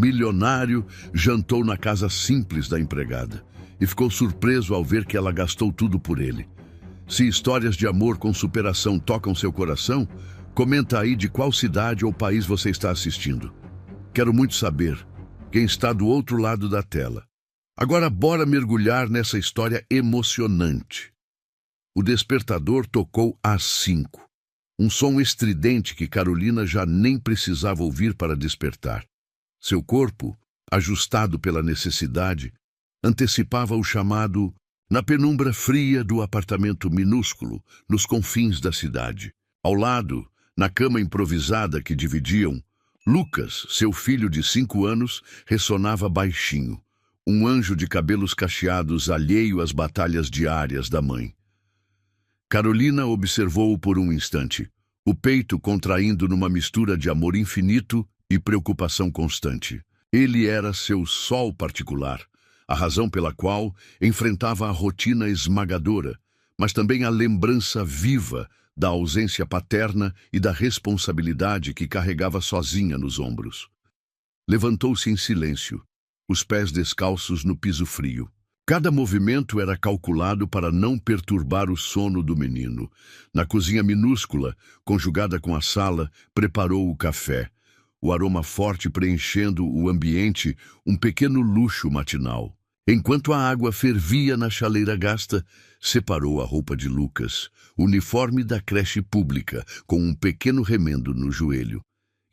milionário jantou na casa simples da empregada e ficou surpreso ao ver que ela gastou tudo por ele. Se histórias de amor com superação tocam seu coração, comenta aí de qual cidade ou país você está assistindo. Quero muito saber quem está do outro lado da tela. Agora bora mergulhar nessa história emocionante. O despertador tocou às 5. Um som estridente que Carolina já nem precisava ouvir para despertar. Seu corpo, ajustado pela necessidade, antecipava o chamado na penumbra fria do apartamento minúsculo, nos confins da cidade. Ao lado, na cama improvisada que dividiam, Lucas, seu filho de 5 anos, ressonava baixinho, um anjo de cabelos cacheados alheio às batalhas diárias da mãe. Carolina observou-o por um instante, o peito contraindo numa mistura de amor infinito e preocupação constante. Ele era seu sol particular, a razão pela qual enfrentava a rotina esmagadora, mas também a lembrança viva da ausência paterna e da responsabilidade que carregava sozinha nos ombros. Levantou-se em silêncio, os pés descalços no piso frio. Cada movimento era calculado para não perturbar o sono do menino. Na cozinha minúscula, conjugada com a sala, preparou o café, o aroma forte preenchendo o ambiente, um pequeno luxo matinal. Enquanto a água fervia na chaleira gasta, separou a roupa de Lucas, uniforme da creche pública, com um pequeno remendo no joelho.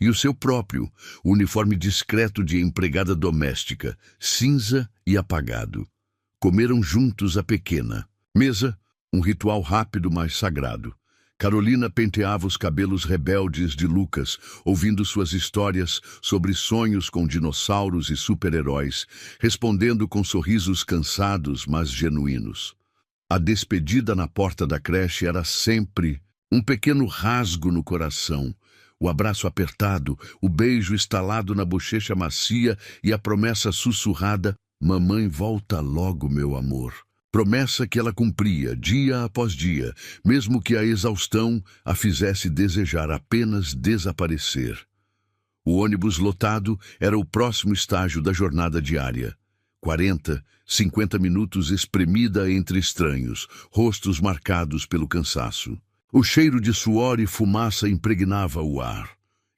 E o seu próprio, uniforme discreto de empregada doméstica, cinza e apagado. Comeram juntos a pequena mesa, um ritual rápido, mas sagrado. Carolina penteava os cabelos rebeldes de Lucas, ouvindo suas histórias sobre sonhos com dinossauros e super-heróis, respondendo com sorrisos cansados, mas genuínos. A despedida na porta da creche era sempre um pequeno rasgo no coração, o abraço apertado, o beijo estalado na bochecha macia e a promessa sussurrada: "Mamãe volta logo, meu amor." Promessa que ela cumpria dia após dia, mesmo que a exaustão a fizesse desejar apenas desaparecer. O ônibus lotado era o próximo estágio da jornada diária. 40, 50 minutos espremida entre estranhos, rostos marcados pelo cansaço. O cheiro de suor e fumaça impregnava o ar.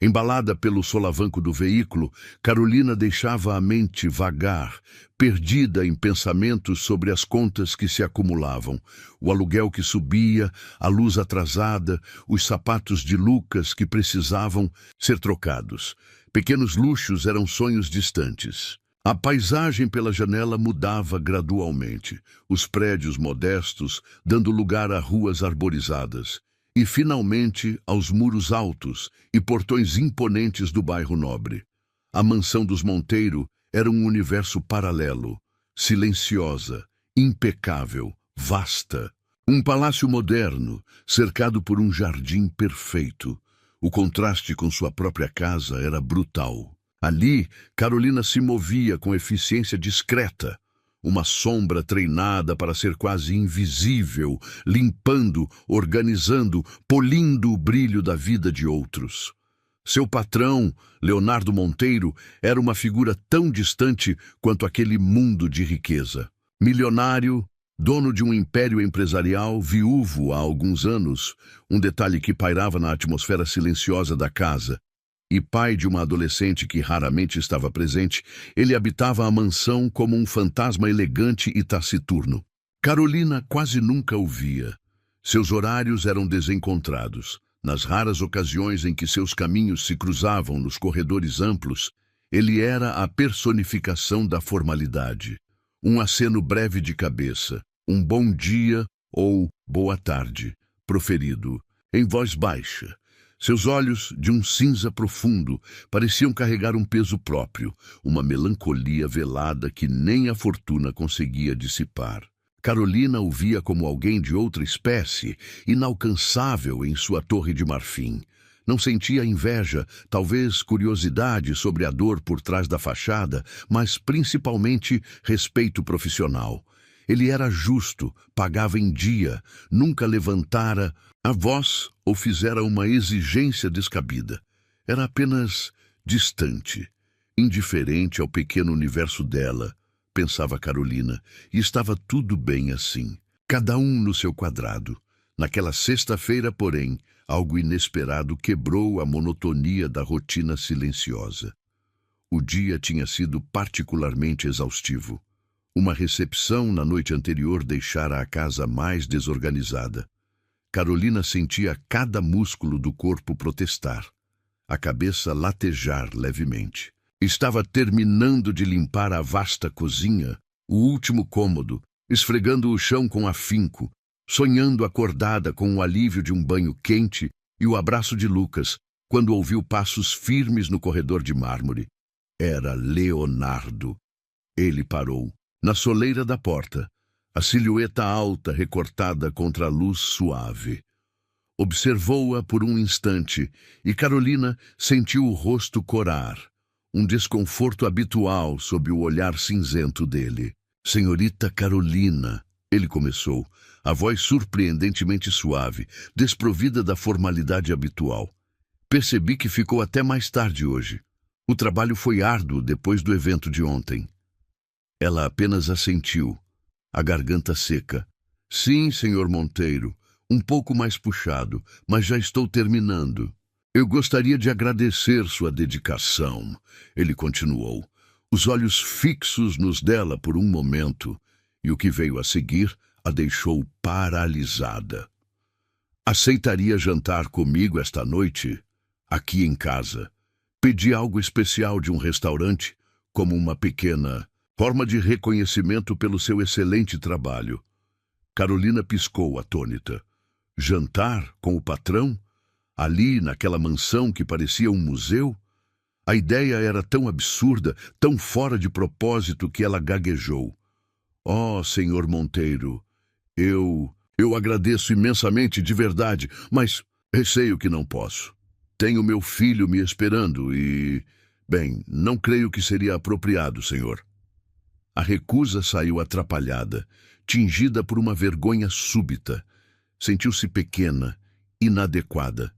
Embalada pelo solavanco do veículo, Carolina deixava a mente vagar, perdida em pensamentos sobre as contas que se acumulavam, o aluguel que subia, a luz atrasada, os sapatos de Lucas que precisavam ser trocados. Pequenos luxos eram sonhos distantes. A paisagem pela janela mudava gradualmente, os prédios modestos dando lugar a ruas arborizadas. E, finalmente, aos muros altos e portões imponentes do bairro nobre. A mansão dos Monteiro era um universo paralelo, silenciosa, impecável, vasta. Um palácio moderno, cercado por um jardim perfeito. O contraste com sua própria casa era brutal. Ali, Carolina se movia com eficiência discreta, uma sombra treinada para ser quase invisível, limpando, organizando, polindo o brilho da vida de outros. Seu patrão, Leonardo Monteiro, era uma figura tão distante quanto aquele mundo de riqueza. Milionário, dono de um império empresarial, viúvo há alguns anos, um detalhe que pairava na atmosfera silenciosa da casa, e pai de uma adolescente que raramente estava presente, ele habitava a mansão como um fantasma elegante e taciturno. Carolina quase nunca o via. Seus horários eram desencontrados. Nas raras ocasiões em que seus caminhos se cruzavam nos corredores amplos, ele era a personificação da formalidade. Um aceno breve de cabeça, um bom dia ou boa tarde, proferido em voz baixa. Seus olhos, de um cinza profundo, pareciam carregar um peso próprio, uma melancolia velada que nem a fortuna conseguia dissipar. Carolina o via como alguém de outra espécie, inalcançável em sua torre de marfim. Não sentia inveja, talvez curiosidade sobre a dor por trás da fachada, mas principalmente respeito profissional. Ele era justo, pagava em dia, nunca levantara a voz ou fizera uma exigência descabida. Era apenas distante, indiferente ao pequeno universo dela, pensava Carolina, e estava tudo bem assim. Cada um no seu quadrado. Naquela sexta-feira, porém, algo inesperado quebrou a monotonia da rotina silenciosa. O dia tinha sido particularmente exaustivo. Uma recepção na noite anterior deixara a casa mais desorganizada. Carolina sentia cada músculo do corpo protestar, a cabeça latejar levemente. Estava terminando de limpar a vasta cozinha, o último cômodo, esfregando o chão com afinco, sonhando acordada com o alívio de um banho quente e o abraço de Lucas, quando ouviu passos firmes no corredor de mármore. Era Leonardo. Ele parou, na soleira da porta, a silhueta alta recortada contra a luz suave. Observou-a por um instante e Carolina sentiu o rosto corar, um desconforto habitual sob o olhar cinzento dele. Senhorita Carolina, ele começou, a voz surpreendentemente suave, desprovida da formalidade habitual. Percebi que ficou até mais tarde hoje. O trabalho foi árduo depois do evento de ontem. Ela apenas assentiu, a garganta seca. Sim, senhor Monteiro, um pouco mais puxado, mas já estou terminando. Eu gostaria de agradecer sua dedicação, ele continuou, os olhos fixos nos dela por um momento, e o que veio a seguir a deixou paralisada. Aceitaria jantar comigo esta noite, aqui em casa? Pedi algo especial de um restaurante, como uma pequena forma de reconhecimento pelo seu excelente trabalho. Carolina piscou atônita. Jantar com o patrão? Ali, naquela mansão que parecia um museu? A ideia era tão absurda, tão fora de propósito que ela gaguejou. Oh, senhor Monteiro, eu agradeço imensamente de verdade, mas receio que não posso. Tenho meu filho me esperando e... Bem, não creio que seria apropriado, senhor. A recusa saiu atrapalhada, tingida por uma vergonha súbita. Sentiu-se pequena, inadequada.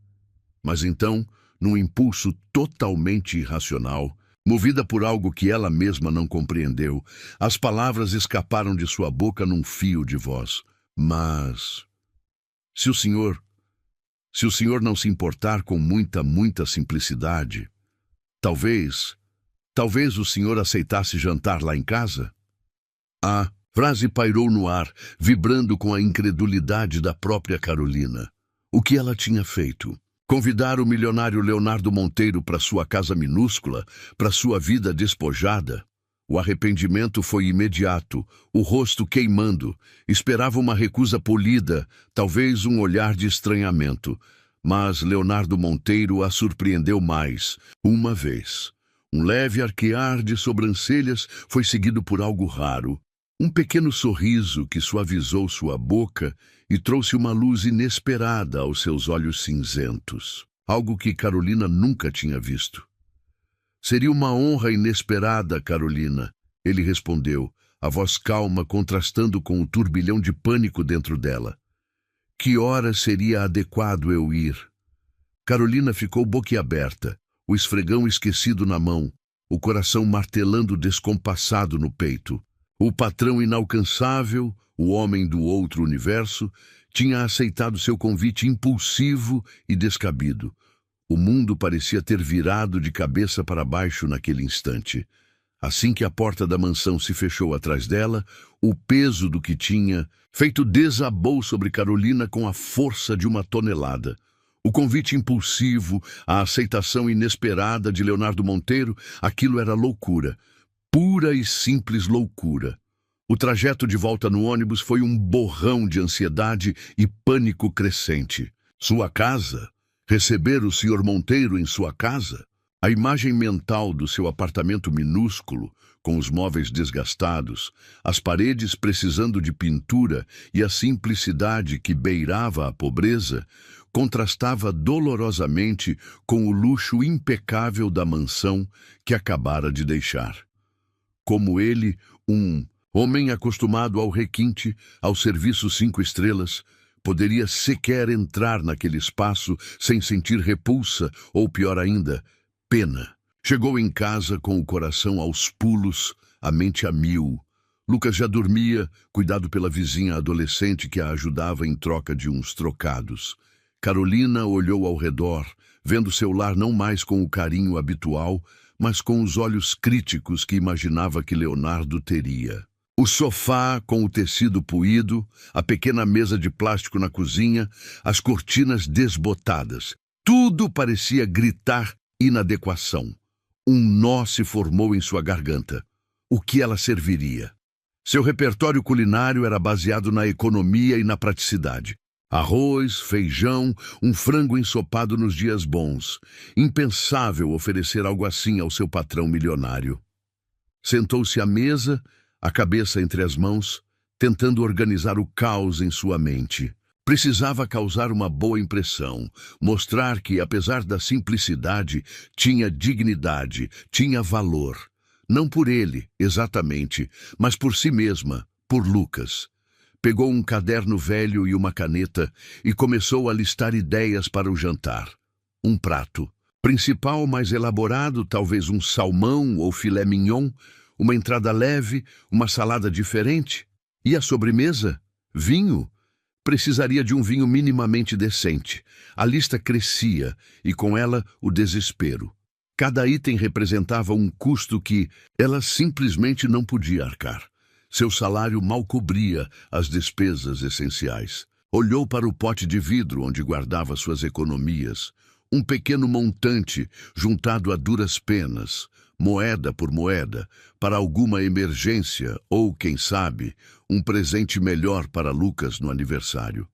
Mas então, num impulso totalmente irracional, movida por algo que ela mesma não compreendeu, as palavras escaparam de sua boca num fio de voz. Mas... Se o senhor não se importar com muita simplicidade, talvez o senhor aceitasse jantar lá em casa? A frase pairou no ar, vibrando com a incredulidade da própria Carolina. O que ela tinha feito? Convidar o milionário Leonardo Monteiro para sua casa minúscula, para sua vida despojada? O arrependimento foi imediato, o rosto queimando. Esperava uma recusa polida, talvez um olhar de estranhamento. Mas Leonardo Monteiro a surpreendeu mais, uma vez. Um leve arquear de sobrancelhas foi seguido por algo raro. Um pequeno sorriso que suavizou sua boca e trouxe uma luz inesperada aos seus olhos cinzentos. Algo que Carolina nunca tinha visto. Seria uma honra inesperada, Carolina, ele respondeu, a voz calma contrastando com o turbilhão de pânico dentro dela. Que hora seria adequado eu ir? Carolina ficou boquiaberta, o esfregão esquecido na mão, o coração martelando descompassado no peito. O patrão inalcançável, o homem do outro universo, tinha aceitado seu convite impulsivo e descabido. O mundo parecia ter virado de cabeça para baixo naquele instante. Assim que a porta da mansão se fechou atrás dela, o peso do que tinha feito desabou sobre Carolina com a força de uma tonelada. O convite impulsivo, a aceitação inesperada de Leonardo Monteiro, aquilo era loucura. Pura e simples loucura. O trajeto de volta no ônibus foi um borrão de ansiedade e pânico crescente. Sua casa? Receber o Sr. Monteiro em sua casa? A imagem mental do seu apartamento minúsculo, com os móveis desgastados, as paredes precisando de pintura e a simplicidade que beirava a pobreza, contrastava dolorosamente com o luxo impecável da mansão que acabara de deixar. Como ele, um homem acostumado ao requinte, ao serviço 5 estrelas, poderia sequer entrar naquele espaço sem sentir repulsa ou, pior ainda, pena. Chegou em casa com o coração aos pulos, a mente a mil. Lucas já dormia, cuidado pela vizinha adolescente que a ajudava em troca de uns trocados. Carolina olhou ao redor, vendo seu lar não mais com o carinho habitual, mas com os olhos críticos que imaginava que Leonardo teria. O sofá com o tecido puído, a pequena mesa de plástico na cozinha, as cortinas desbotadas. Tudo parecia gritar inadequação. Um nó se formou em sua garganta. O que ela serviria? Seu repertório culinário era baseado na economia e na praticidade. Arroz, feijão, um frango ensopado nos dias bons. Impensável oferecer algo assim ao seu patrão milionário. Sentou-se à mesa, a cabeça entre as mãos, tentando organizar o caos em sua mente. Precisava causar uma boa impressão, mostrar que, apesar da simplicidade, tinha dignidade, tinha valor. Não por ele, exatamente, mas por si mesma, por Lucas. Pegou um caderno velho e uma caneta e começou a listar ideias para o jantar. Um prato principal mais elaborado, talvez um salmão ou filé mignon, uma entrada leve, uma salada diferente. E a sobremesa? Vinho? Precisaria de um vinho minimamente decente. A lista crescia e com ela o desespero. Cada item representava um custo que ela simplesmente não podia arcar. Seu salário mal cobria as despesas essenciais. Olhou para o pote de vidro onde guardava suas economias. Um pequeno montante juntado a duras penas, moeda por moeda, para alguma emergência ou, quem sabe, um presente melhor para Lucas no aniversário.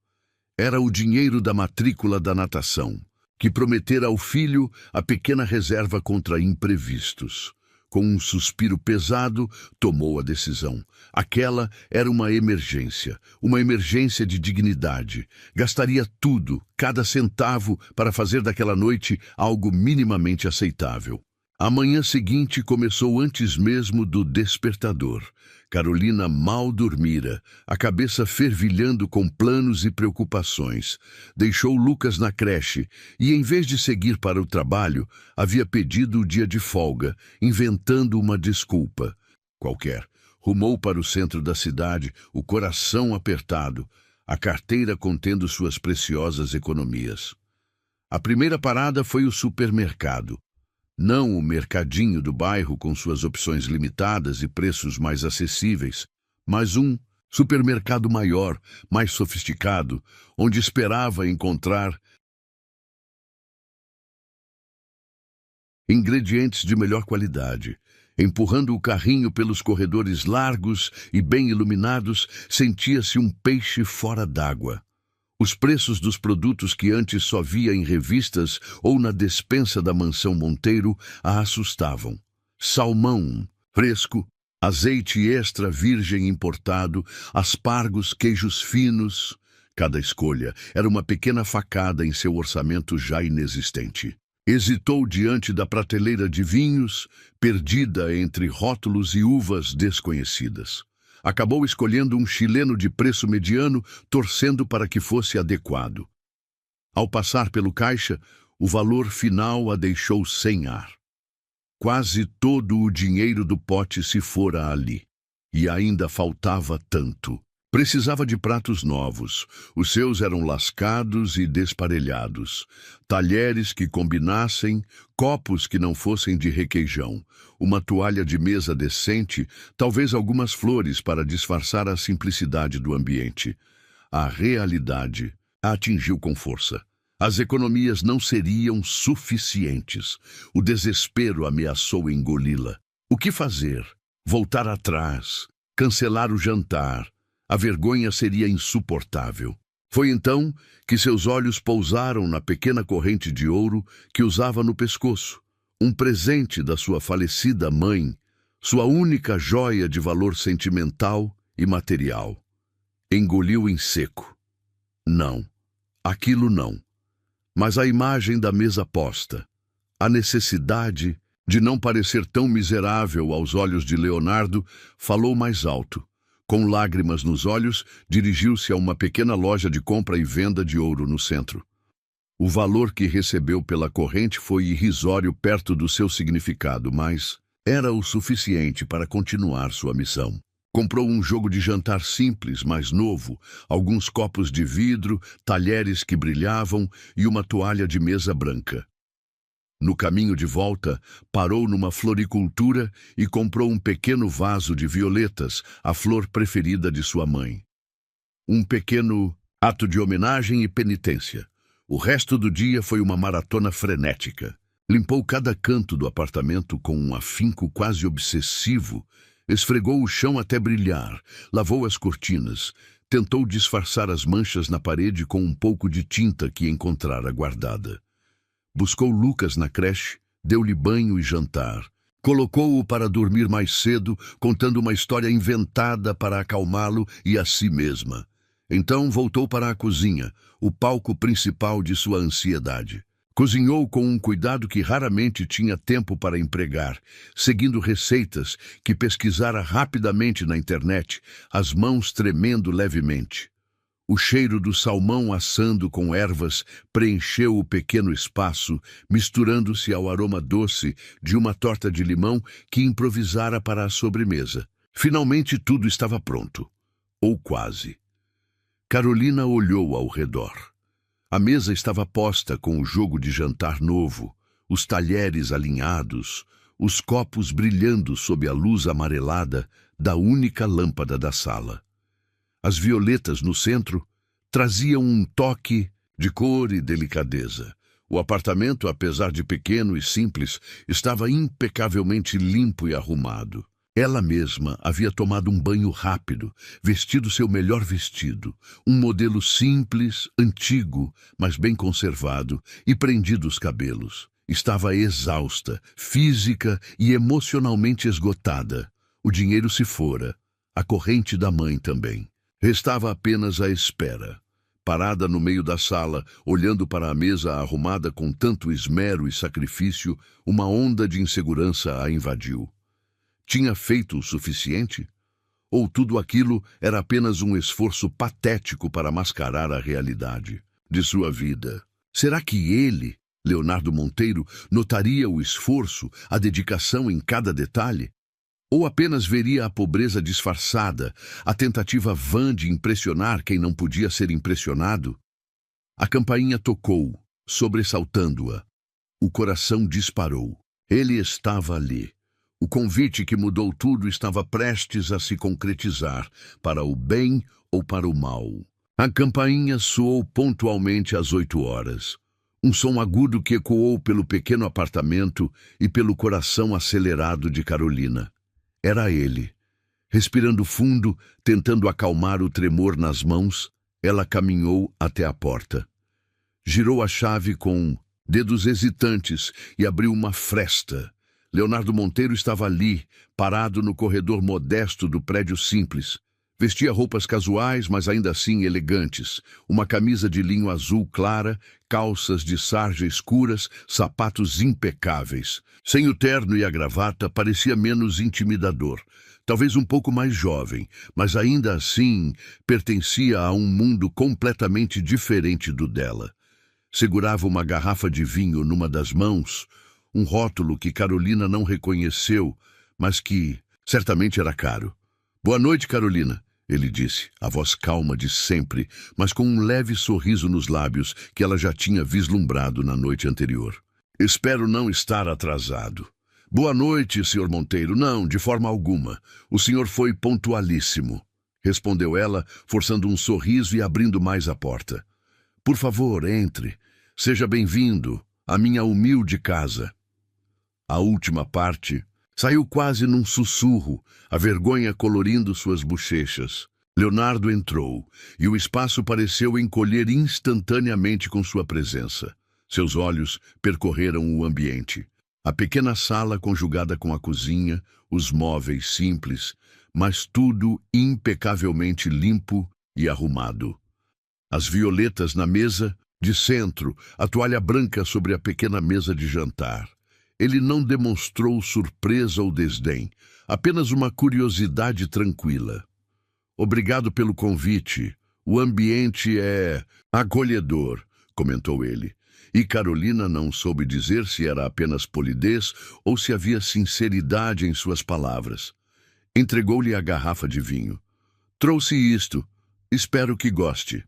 Era o dinheiro da matrícula da natação, que prometera ao filho a pequena reserva contra imprevistos. Com um suspiro pesado, tomou a decisão. Aquela era uma emergência de dignidade. Gastaria tudo, cada centavo, para fazer daquela noite algo minimamente aceitável. A manhã seguinte começou antes mesmo do despertador. Carolina mal dormira, a cabeça fervilhando com planos e preocupações. Deixou Lucas na creche e, em vez de seguir para o trabalho, havia pedido o dia de folga, inventando uma desculpa qualquer. Rumou para o centro da cidade, o coração apertado, a carteira contendo suas preciosas economias. A primeira parada foi o supermercado. Não o mercadinho do bairro com suas opções limitadas e preços mais acessíveis, mas um supermercado maior, mais sofisticado, onde esperava encontrar ingredientes de melhor qualidade. Empurrando o carrinho pelos corredores largos e bem iluminados, sentia-se um peixe fora d'água. Os preços dos produtos que antes só via em revistas ou na despensa da mansão Monteiro a assustavam. Salmão fresco, azeite extra virgem importado, aspargos, queijos finos. Cada escolha era uma pequena facada em seu orçamento já inexistente. Hesitou diante da prateleira de vinhos, perdida entre rótulos e uvas desconhecidas. Acabou escolhendo um chileno de preço mediano, torcendo para que fosse adequado. Ao passar pelo caixa, o valor final a deixou sem ar. Quase todo o dinheiro do pote se fora ali. E ainda faltava tanto. Precisava de pratos novos. Os seus eram lascados e desparelhados. Talheres que combinassem, copos que não fossem de requeijão. Uma toalha de mesa decente, talvez algumas flores para disfarçar a simplicidade do ambiente. A realidade a atingiu com força. As economias não seriam suficientes. O desespero ameaçou engoli-la. O que fazer? Voltar atrás? Cancelar o jantar? A vergonha seria insuportável. Foi então que seus olhos pousaram na pequena corrente de ouro que usava no pescoço, um presente da sua falecida mãe, sua única joia de valor sentimental e material. Engoliu em seco. Não, aquilo não. Mas a imagem da mesa posta, a necessidade de não parecer tão miserável aos olhos de Leonardo, falou mais alto. Com lágrimas nos olhos, dirigiu-se a uma pequena loja de compra e venda de ouro no centro. O valor que recebeu pela corrente foi irrisório perto do seu significado, mas era o suficiente para continuar sua missão. Comprou um jogo de jantar simples, mas novo, alguns copos de vidro, talheres que brilhavam e uma toalha de mesa branca. No caminho de volta, parou numa floricultura e comprou um pequeno vaso de violetas, a flor preferida de sua mãe. Um pequeno ato de homenagem e penitência. O resto do dia foi uma maratona frenética. Limpou cada canto do apartamento com um afinco quase obsessivo, esfregou o chão até brilhar, lavou as cortinas, tentou disfarçar as manchas na parede com um pouco de tinta que encontrara guardada. Buscou Lucas na creche, deu-lhe banho e jantar. Colocou-o para dormir mais cedo, contando uma história inventada para acalmá-lo e a si mesma. Então voltou para a cozinha, o palco principal de sua ansiedade. Cozinhou com um cuidado que raramente tinha tempo para empregar, seguindo receitas que pesquisara rapidamente na internet, as mãos tremendo levemente. O cheiro do salmão assando com ervas preencheu o pequeno espaço, misturando-se ao aroma doce de uma torta de limão que improvisara para a sobremesa. Finalmente tudo estava pronto. Ou quase. Carolina olhou ao redor. A mesa estava posta com o jogo de jantar novo, os talheres alinhados, os copos brilhando sob a luz amarelada da única lâmpada da sala. As violetas no centro traziam um toque de cor e delicadeza. O apartamento, apesar de pequeno e simples, estava impecavelmente limpo e arrumado. Ela mesma havia tomado um banho rápido, vestido seu melhor vestido, um modelo simples, antigo, mas bem conservado, e prendido os cabelos. Estava exausta, física e emocionalmente esgotada. O dinheiro se fora, a corrente da mãe também. Restava apenas a espera. Parada no meio da sala, olhando para a mesa arrumada com tanto esmero e sacrifício, uma onda de insegurança a invadiu. Tinha feito o suficiente? Ou tudo aquilo era apenas um esforço patético para mascarar a realidade de sua vida? Será que ele, Leonardo Monteiro, notaria o esforço, a dedicação em cada detalhe? Ou apenas veria a pobreza disfarçada, a tentativa vã de impressionar quem não podia ser impressionado? A campainha tocou, sobressaltando-a. O coração disparou. Ele estava ali. O convite que mudou tudo estava prestes a se concretizar, para o bem ou para o mal. A campainha soou pontualmente às 8 horas. Um som agudo que ecoou pelo pequeno apartamento e pelo coração acelerado de Carolina. Era ele. Respirando fundo, tentando acalmar o tremor nas mãos, ela caminhou até a porta. Girou a chave com dedos hesitantes e abriu uma fresta. Leonardo Monteiro estava ali, parado no corredor modesto do prédio simples. Vestia roupas casuais, mas ainda assim elegantes. Uma camisa de linho azul clara, calças de sarja escuras, sapatos impecáveis. Sem o terno e a gravata, parecia menos intimidador. Talvez um pouco mais jovem, mas ainda assim pertencia a um mundo completamente diferente do dela. Segurava uma garrafa de vinho numa das mãos, um rótulo que Carolina não reconheceu, mas que certamente era caro. «Boa noite, Carolina», ele disse, a voz calma de sempre, mas com um leve sorriso nos lábios que ela já tinha vislumbrado na noite anterior. «Espero não estar atrasado». «Boa noite, Sr. Monteiro. Não, de forma alguma. O senhor foi pontualíssimo», respondeu ela, forçando um sorriso e abrindo mais a porta. «Por favor, entre. Seja bem-vindo à minha humilde casa». A última parte saiu quase num sussurro, a vergonha colorindo suas bochechas. Leonardo entrou, e o espaço pareceu encolher instantaneamente com sua presença. Seus olhos percorreram o ambiente. A pequena sala conjugada com a cozinha, os móveis simples, mas tudo impecavelmente limpo e arrumado. As violetas na mesa, de centro, a toalha branca sobre a pequena mesa de jantar. Ele não demonstrou surpresa ou desdém, apenas uma curiosidade tranquila. «Obrigado pelo convite. O ambiente é acolhedor», comentou ele. E Carolina não soube dizer se era apenas polidez ou se havia sinceridade em suas palavras. Entregou-lhe a garrafa de vinho. Trouxe isto. Espero que goste.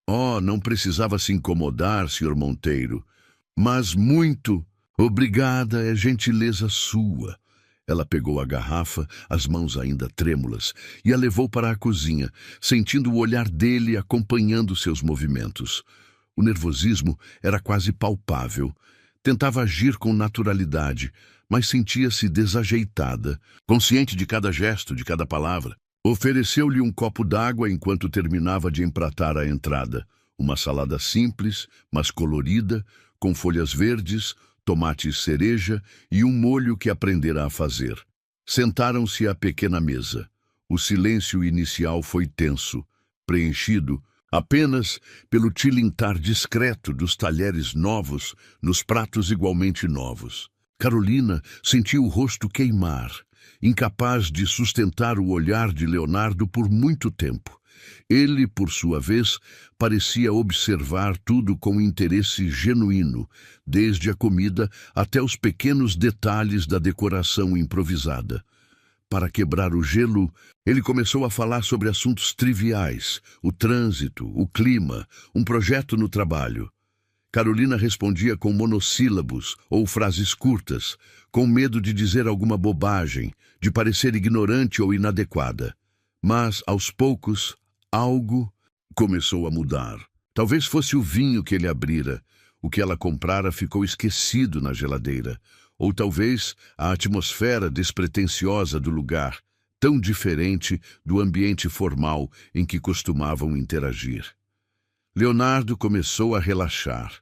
Oh, não precisava se incomodar, Sr. Monteiro. Mas muito. Obrigada, é gentileza sua. Ela pegou a garrafa, as mãos ainda trêmulas, e a levou para a cozinha, sentindo o olhar dele acompanhando seus movimentos. O nervosismo era quase palpável. Tentava agir com naturalidade, mas sentia-se desajeitada, consciente de cada gesto, de cada palavra. Ofereceu-lhe um copo d'água enquanto terminava de empratar a entrada. Uma salada simples, mas colorida, com folhas verdes, tomate cereja e um molho que aprendera a fazer. Sentaram-se à pequena mesa. O silêncio inicial foi tenso, preenchido apenas pelo tilintar discreto dos talheres novos nos pratos igualmente novos. Carolina sentiu o rosto queimar, incapaz de sustentar o olhar de Leonardo por muito tempo. Ele, por sua vez, parecia observar tudo com interesse genuíno, desde a comida até os pequenos detalhes da decoração improvisada. Para quebrar o gelo, ele começou a falar sobre assuntos triviais, o trânsito, o clima, um projeto no trabalho. Carolina respondia com monossílabos ou frases curtas, com medo de dizer alguma bobagem, de parecer ignorante ou inadequada. Mas, aos poucos, algo começou a mudar. Talvez fosse o vinho que ele abrira. O que ela comprara ficou esquecido na geladeira. Ou talvez a atmosfera despretensiosa do lugar, tão diferente do ambiente formal em que costumavam interagir. Leonardo começou a relaxar.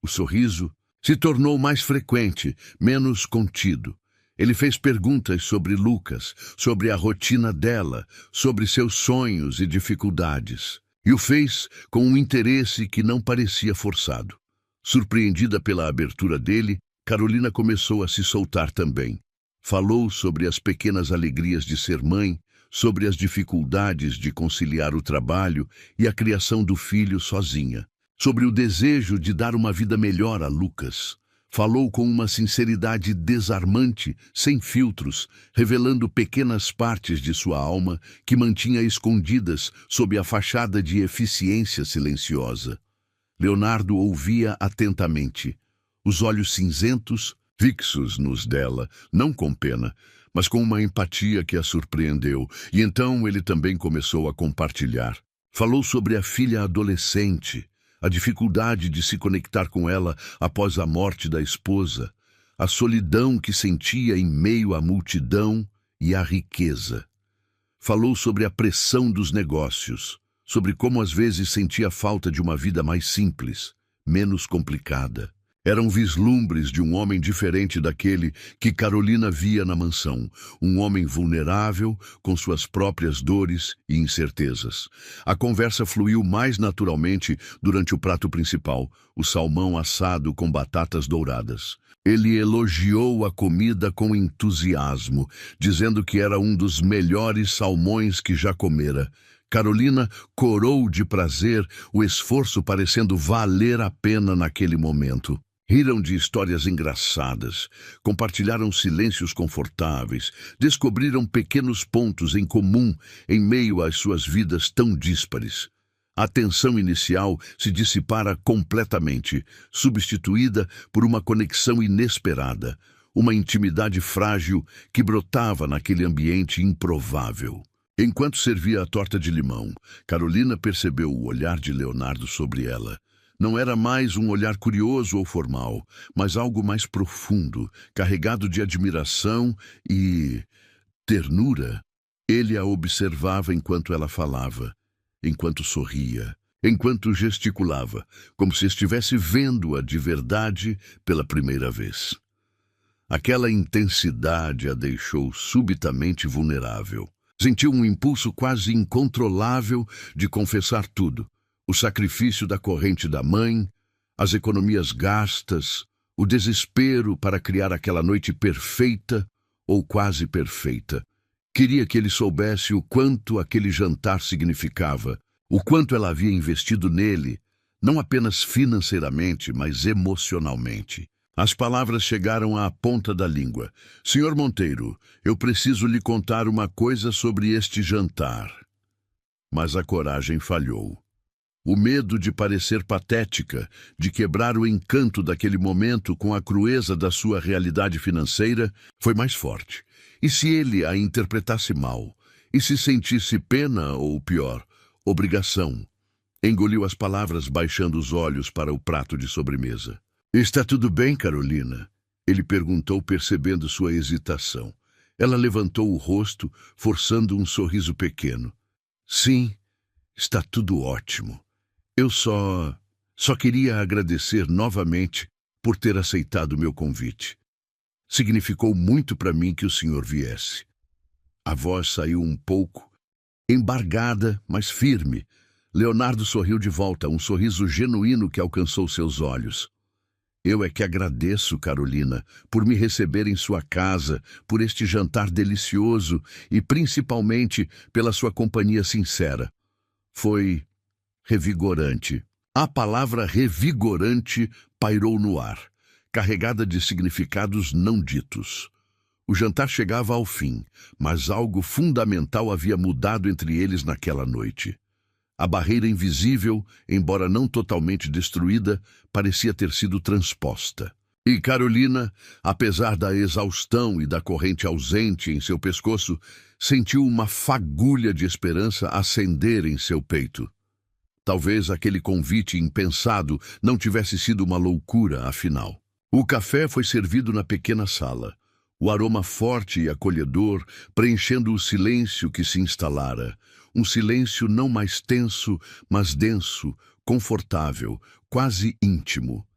O sorriso se tornou mais frequente, menos contido. Ele fez perguntas sobre Lucas, sobre a rotina dela, sobre seus sonhos e dificuldades. E o fez com um interesse que não parecia forçado. Surpreendida pela abertura dele, Carolina começou a se soltar também. Falou sobre as pequenas alegrias de ser mãe, sobre as dificuldades de conciliar o trabalho e a criação do filho sozinha, sobre o desejo de dar uma vida melhor a Lucas. Falou com uma sinceridade desarmante, sem filtros, revelando pequenas partes de sua alma que mantinha escondidas sob a fachada de eficiência silenciosa. Leonardo ouvia atentamente, os olhos cinzentos, fixos nos dela, não com pena, mas com uma empatia que a surpreendeu, e então ele também começou a compartilhar. Falou sobre a filha adolescente, a dificuldade de se conectar com ela após a morte da esposa, a solidão que sentia em meio à multidão e à riqueza. Falou sobre a pressão dos negócios, sobre como às vezes sentia falta de uma vida mais simples, menos complicada. Eram vislumbres de um homem diferente daquele que Carolina via na mansão, um homem vulnerável, com suas próprias dores e incertezas. A conversa fluiu mais naturalmente durante o prato principal, o salmão assado com batatas douradas. Ele elogiou a comida com entusiasmo, dizendo que era um dos melhores salmões que já comera. Carolina corou de prazer, o esforço parecendo valer a pena naquele momento. Riram de histórias engraçadas, compartilharam silêncios confortáveis, descobriram pequenos pontos em comum em meio às suas vidas tão díspares. A tensão inicial se dissipara completamente, substituída por uma conexão inesperada, uma intimidade frágil que brotava naquele ambiente improvável. Enquanto servia a torta de limão, Carolina percebeu o olhar de Leonardo sobre ela. Não era mais um olhar curioso ou formal, mas algo mais profundo, carregado de admiração e ternura. Ele a observava enquanto ela falava, enquanto sorria, enquanto gesticulava, como se estivesse vendo-a de verdade pela primeira vez. Aquela intensidade a deixou subitamente vulnerável. Sentiu um impulso quase incontrolável de confessar tudo. O sacrifício da corrente da mãe, as economias gastas, o desespero para criar aquela noite perfeita ou quase perfeita. Queria que ele soubesse o quanto aquele jantar significava, o quanto ela havia investido nele, não apenas financeiramente, mas emocionalmente. As palavras chegaram à ponta da língua. Senhor Monteiro, eu preciso lhe contar uma coisa sobre este jantar. Mas a coragem falhou. O medo de parecer patética, de quebrar o encanto daquele momento com a crueza da sua realidade financeira, foi mais forte. E se ele a interpretasse mal? E se sentisse pena ou, pior, obrigação? Engoliu as palavras, baixando os olhos para o prato de sobremesa. Está tudo bem, Carolina? Ele perguntou, percebendo sua hesitação. Ela levantou o rosto, forçando um sorriso pequeno. Sim, está tudo ótimo. Eu só queria agradecer novamente por ter aceitado o meu convite. Significou muito para mim que o senhor viesse. A voz saiu um pouco, embargada, mas firme. Leonardo sorriu de volta, um sorriso genuíno que alcançou seus olhos. Eu é que agradeço, Carolina, por me receber em sua casa, por este jantar delicioso e principalmente pela sua companhia sincera. Foi revigorante. A palavra revigorante pairou no ar, carregada de significados não ditos. O jantar chegava ao fim, mas algo fundamental havia mudado entre eles naquela noite. A barreira invisível, embora não totalmente destruída, parecia ter sido transposta. E Carolina, apesar da exaustão e da corrente ausente em seu pescoço, sentiu uma fagulha de esperança acender em seu peito. Talvez aquele convite impensado não tivesse sido uma loucura, afinal. O café foi servido na pequena sala. O aroma forte e acolhedor preenchendo o silêncio que se instalara. Um silêncio não mais tenso, mas denso, confortável, quase íntimo.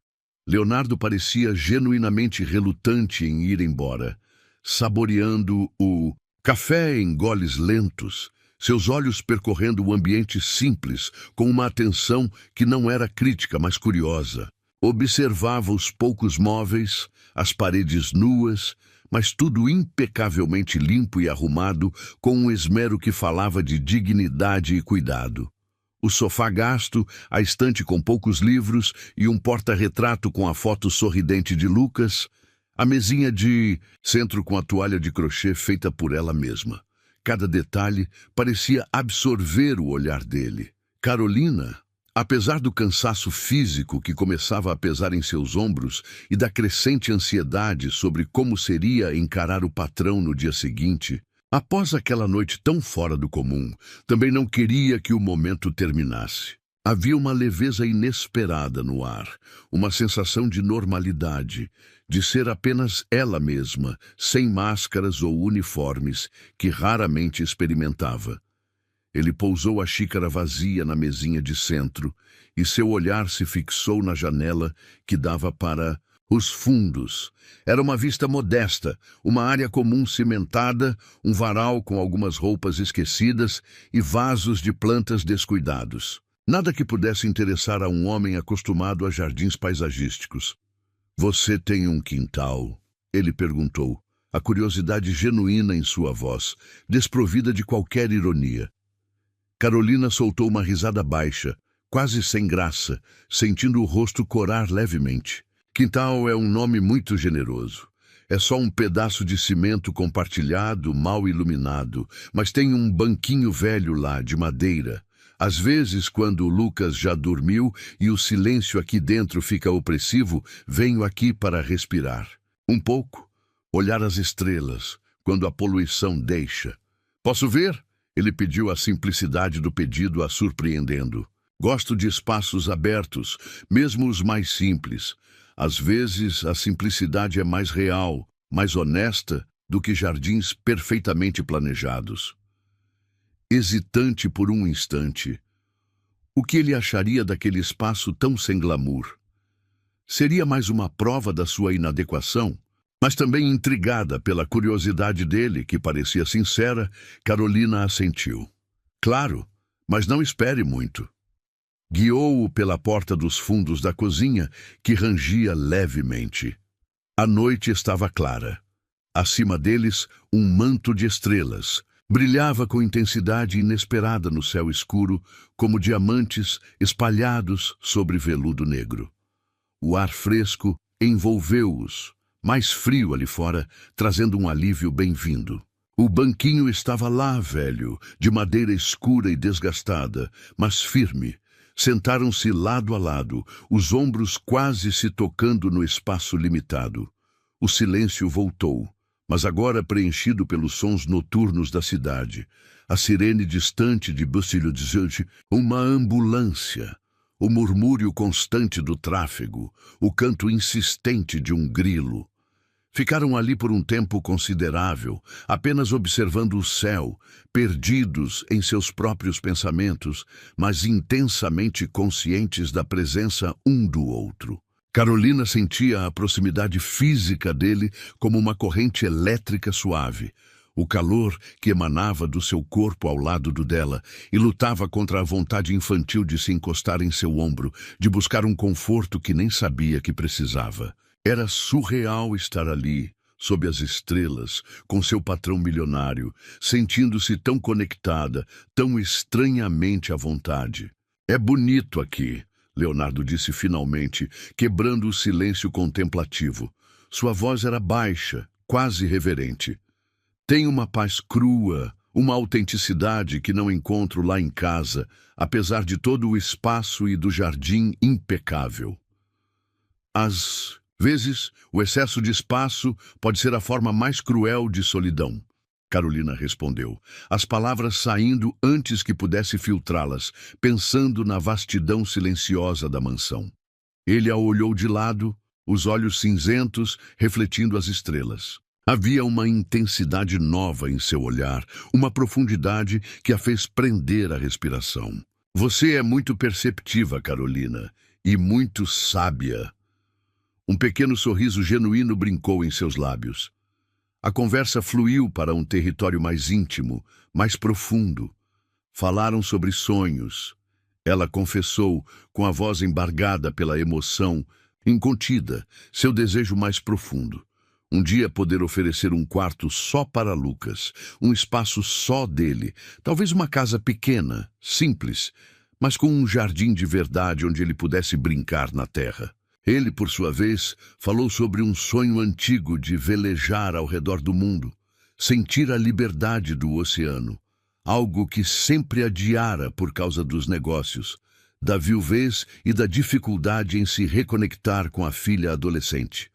Leonardo parecia genuinamente relutante em ir embora, saboreando o café em goles lentos, seus olhos percorrendo o ambiente simples, com uma atenção que não era crítica, mas curiosa. Observava os poucos móveis, as paredes nuas, mas tudo impecavelmente limpo e arrumado, com um esmero que falava de dignidade e cuidado. O sofá gasto, a estante com poucos livros e um porta-retrato com a foto sorridente de Lucas, a mesinha de centro com a toalha de crochê feita por ela mesma. Cada detalhe parecia absorver o olhar dele. Carolina, apesar do cansaço físico que começava a pesar em seus ombros e da crescente ansiedade sobre como seria encarar o patrão no dia seguinte, após aquela noite tão fora do comum, também não queria que o momento terminasse. Havia uma leveza inesperada no ar, uma sensação de normalidade, de ser apenas ela mesma, sem máscaras ou uniformes, que raramente experimentava. Ele pousou a xícara vazia na mesinha de centro e seu olhar se fixou na janela que dava para os fundos. Era uma vista modesta, uma área comum cimentada, um varal com algumas roupas esquecidas e vasos de plantas descuidados. Nada que pudesse interessar a um homem acostumado a jardins paisagísticos. Você tem um quintal? Ele perguntou, a curiosidade genuína em sua voz, desprovida de qualquer ironia. Carolina soltou uma risada baixa, quase sem graça, sentindo o rosto corar levemente. Quintal é um nome muito generoso. É só um pedaço de cimento compartilhado, mal iluminado, mas tem um banquinho velho lá, de madeira. Às vezes, quando o Lucas já dormiu e o silêncio aqui dentro fica opressivo, venho aqui para respirar. Um pouco, olhar as estrelas, quando a poluição deixa. Posso ver? Ele pediu, a simplicidade do pedido a surpreendendo. Gosto de espaços abertos, mesmo os mais simples. Às vezes, a simplicidade é mais real, mais honesta do que jardins perfeitamente planejados. Hesitante por um instante, o que ele acharia daquele espaço tão sem glamour? Seria mais uma prova da sua inadequação? Mas também intrigada pela curiosidade dele, que parecia sincera, Carolina assentiu. Claro, mas não espere muito. Guiou-o pela porta dos fundos da cozinha, que rangia levemente. A noite estava clara. Acima deles, um manto de estrelas, Brilhava com intensidade inesperada no céu escuro, como diamantes espalhados sobre veludo negro. O ar fresco envolveu-os, mais frio ali fora, trazendo um alívio bem-vindo. O banquinho estava lá, velho, de madeira escura e desgastada, mas firme. Sentaram-se lado a lado, os ombros quase se tocando no espaço limitado. O silêncio voltou, mas agora preenchido pelos sons noturnos da cidade. A sirene distante de Bustilho-Desante, uma ambulância, o murmúrio constante do tráfego, o canto insistente de um grilo. Ficaram ali por um tempo considerável, apenas observando o céu, perdidos em seus próprios pensamentos, mas intensamente conscientes da presença um do outro. Carolina sentia a proximidade física dele como uma corrente elétrica suave. O calor que emanava do seu corpo ao lado do dela e lutava contra a vontade infantil de se encostar em seu ombro, de buscar um conforto que nem sabia que precisava. Era surreal estar ali, sob as estrelas, com seu patrão milionário, sentindo-se tão conectada, tão estranhamente à vontade. "É bonito aqui", Leonardo disse finalmente, quebrando o silêncio contemplativo. Sua voz era baixa, quase reverente. "Tem uma paz crua, uma autenticidade que não encontro lá em casa, apesar de todo o espaço e do jardim impecável. Às vezes, o excesso de espaço pode ser a forma mais cruel de solidão", Carolina respondeu, as palavras saindo antes que pudesse filtrá-las, pensando na vastidão silenciosa da mansão. Ele a olhou de lado, os olhos cinzentos refletindo as estrelas. Havia uma intensidade nova em seu olhar, uma profundidade que a fez prender a respiração. "Você é muito perceptiva, Carolina, e muito sábia." Um pequeno sorriso genuíno brincou em seus lábios. A conversa fluiu para um território mais íntimo, mais profundo. Falaram sobre sonhos. Ela confessou, com a voz embargada pela emoção, incontida, seu desejo mais profundo. Um dia poder oferecer um quarto só para Lucas, um espaço só dele, talvez uma casa pequena, simples, mas com um jardim de verdade onde ele pudesse brincar na terra. Ele, por sua vez, falou sobre um sonho antigo de velejar ao redor do mundo, sentir a liberdade do oceano, algo que sempre adiara por causa dos negócios, da viuvez e da dificuldade em se reconectar com a filha adolescente.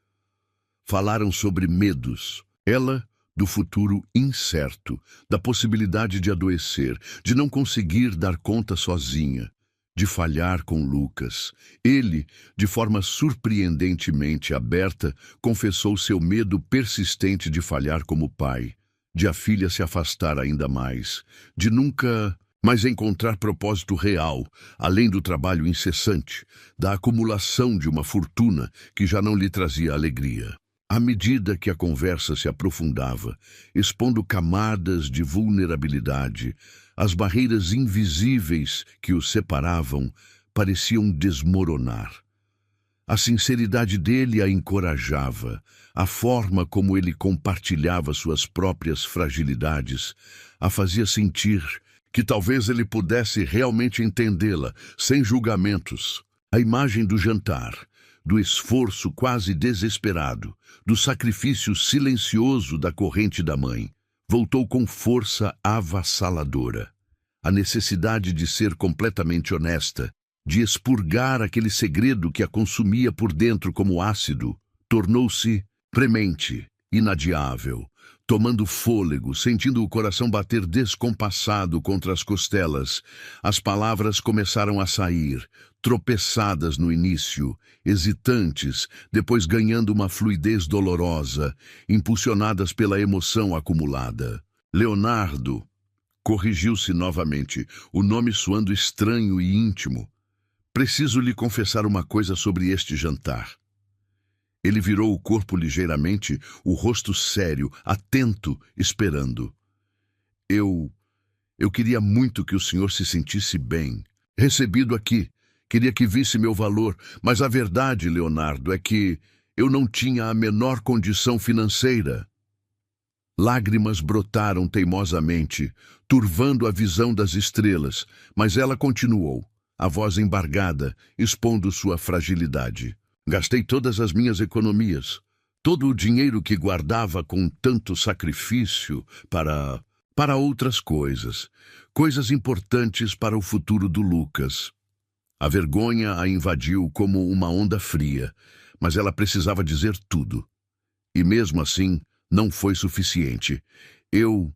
Falaram sobre medos, ela do futuro incerto, da possibilidade de adoecer, de não conseguir dar conta sozinha, de falhar com Lucas. Ele, de forma surpreendentemente aberta, confessou seu medo persistente de falhar como pai, de a filha se afastar ainda mais, de nunca mais encontrar propósito real, além do trabalho incessante, da acumulação de uma fortuna que já não lhe trazia alegria. À medida que a conversa se aprofundava, expondo camadas de vulnerabilidade, as barreiras invisíveis que os separavam pareciam desmoronar. A sinceridade dele a encorajava, a forma como ele compartilhava suas próprias fragilidades a fazia sentir que talvez ele pudesse realmente entendê-la, sem julgamentos. A imagem do jantar, do esforço quase desesperado, do sacrifício silencioso da corrente da mãe, voltou com força avassaladora. A necessidade de ser completamente honesta, de expurgar aquele segredo que a consumia por dentro como ácido, tornou-se premente, inadiável, tomando fôlego, sentindo o coração bater descompassado contra as costelas. As palavras começaram a sair, tropeçadas no início, hesitantes, depois ganhando uma fluidez dolorosa, impulsionadas pela emoção acumulada. "Leonardo", corrigiu-se novamente, o nome soando estranho e íntimo. "Preciso lhe confessar uma coisa sobre este jantar." Ele virou o corpo ligeiramente, o rosto sério, atento, esperando. Eu queria muito que o senhor se sentisse bem. Recebido aqui. Queria que visse meu valor, mas a verdade, Leonardo, é que eu não tinha a menor condição financeira." Lágrimas brotaram teimosamente, turvando a visão das estrelas, mas ela continuou, a voz embargada, expondo sua fragilidade. Gastei todas as minhas economias, todo o dinheiro que guardava com tanto sacrifício para outras coisas, coisas importantes para o futuro do Lucas. A vergonha a invadiu como uma onda fria, mas ela precisava dizer tudo. E mesmo assim, não foi suficiente. Eu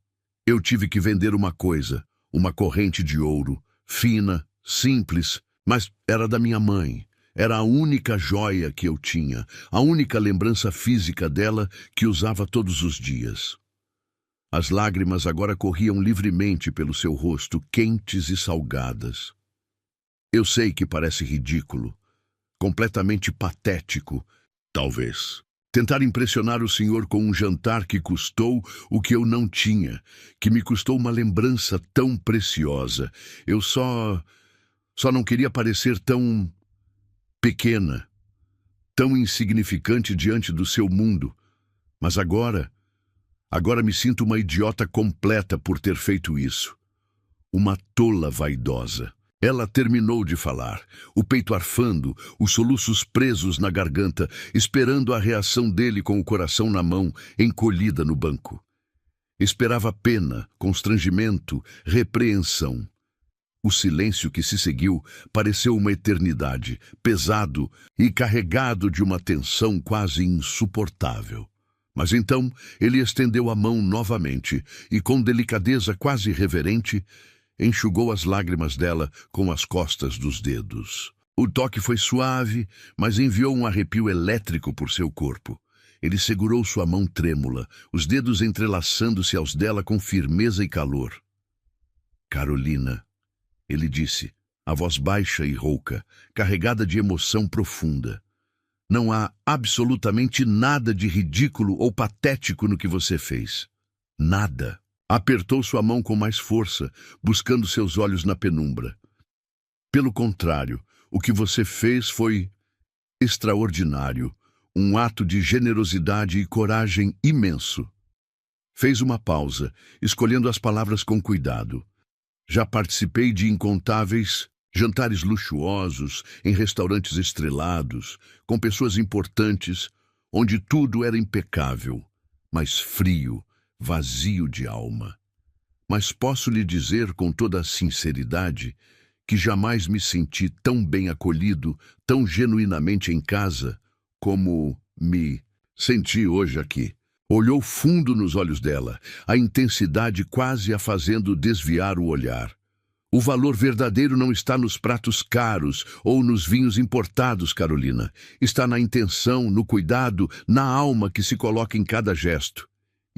tive que vender uma coisa, uma corrente de ouro, fina, simples, mas era da minha mãe. Era a única joia que eu tinha, a única lembrança física dela que usava todos os dias. As lágrimas agora corriam livremente pelo seu rosto, quentes e salgadas. Eu sei que parece ridículo, completamente patético, talvez. Tentar impressionar o senhor com um jantar que custou o que eu não tinha, que me custou uma lembrança tão preciosa. Eu só não queria parecer tão pequena, tão insignificante diante do seu mundo. Mas agora me sinto uma idiota completa por ter feito isso. Uma tola vaidosa. Ela terminou de falar, o peito arfando, os soluços presos na garganta, esperando a reação dele com o coração na mão, encolhida no banco. Esperava pena, constrangimento, repreensão. O silêncio que se seguiu pareceu uma eternidade, pesado e carregado de uma tensão quase insuportável. Mas então ele estendeu a mão novamente e, com delicadeza quase reverente, enxugou as lágrimas dela com as costas dos dedos. O toque foi suave, mas enviou um arrepio elétrico por seu corpo. Ele segurou sua mão trêmula, os dedos entrelaçando-se aos dela com firmeza e calor. Carolina, ele disse, a voz baixa e rouca, carregada de emoção profunda. Não há absolutamente nada de ridículo ou patético no que você fez. Nada. Apertou sua mão com mais força, buscando seus olhos na penumbra. Pelo contrário, o que você fez foi extraordinário, um ato de generosidade e coragem imenso. Fez uma pausa, escolhendo as palavras com cuidado. Já participei de incontáveis jantares luxuosos, em restaurantes estrelados, com pessoas importantes, onde tudo era impecável, mas frio, vazio de alma. Mas posso lhe dizer com toda a sinceridade que jamais me senti tão bem acolhido, tão genuinamente em casa, como me senti hoje aqui. Olhou fundo nos olhos dela, a intensidade quase a fazendo desviar o olhar. O valor verdadeiro não está nos pratos caros ou nos vinhos importados, Carolina. Está na intenção, no cuidado, na alma que se coloca em cada gesto.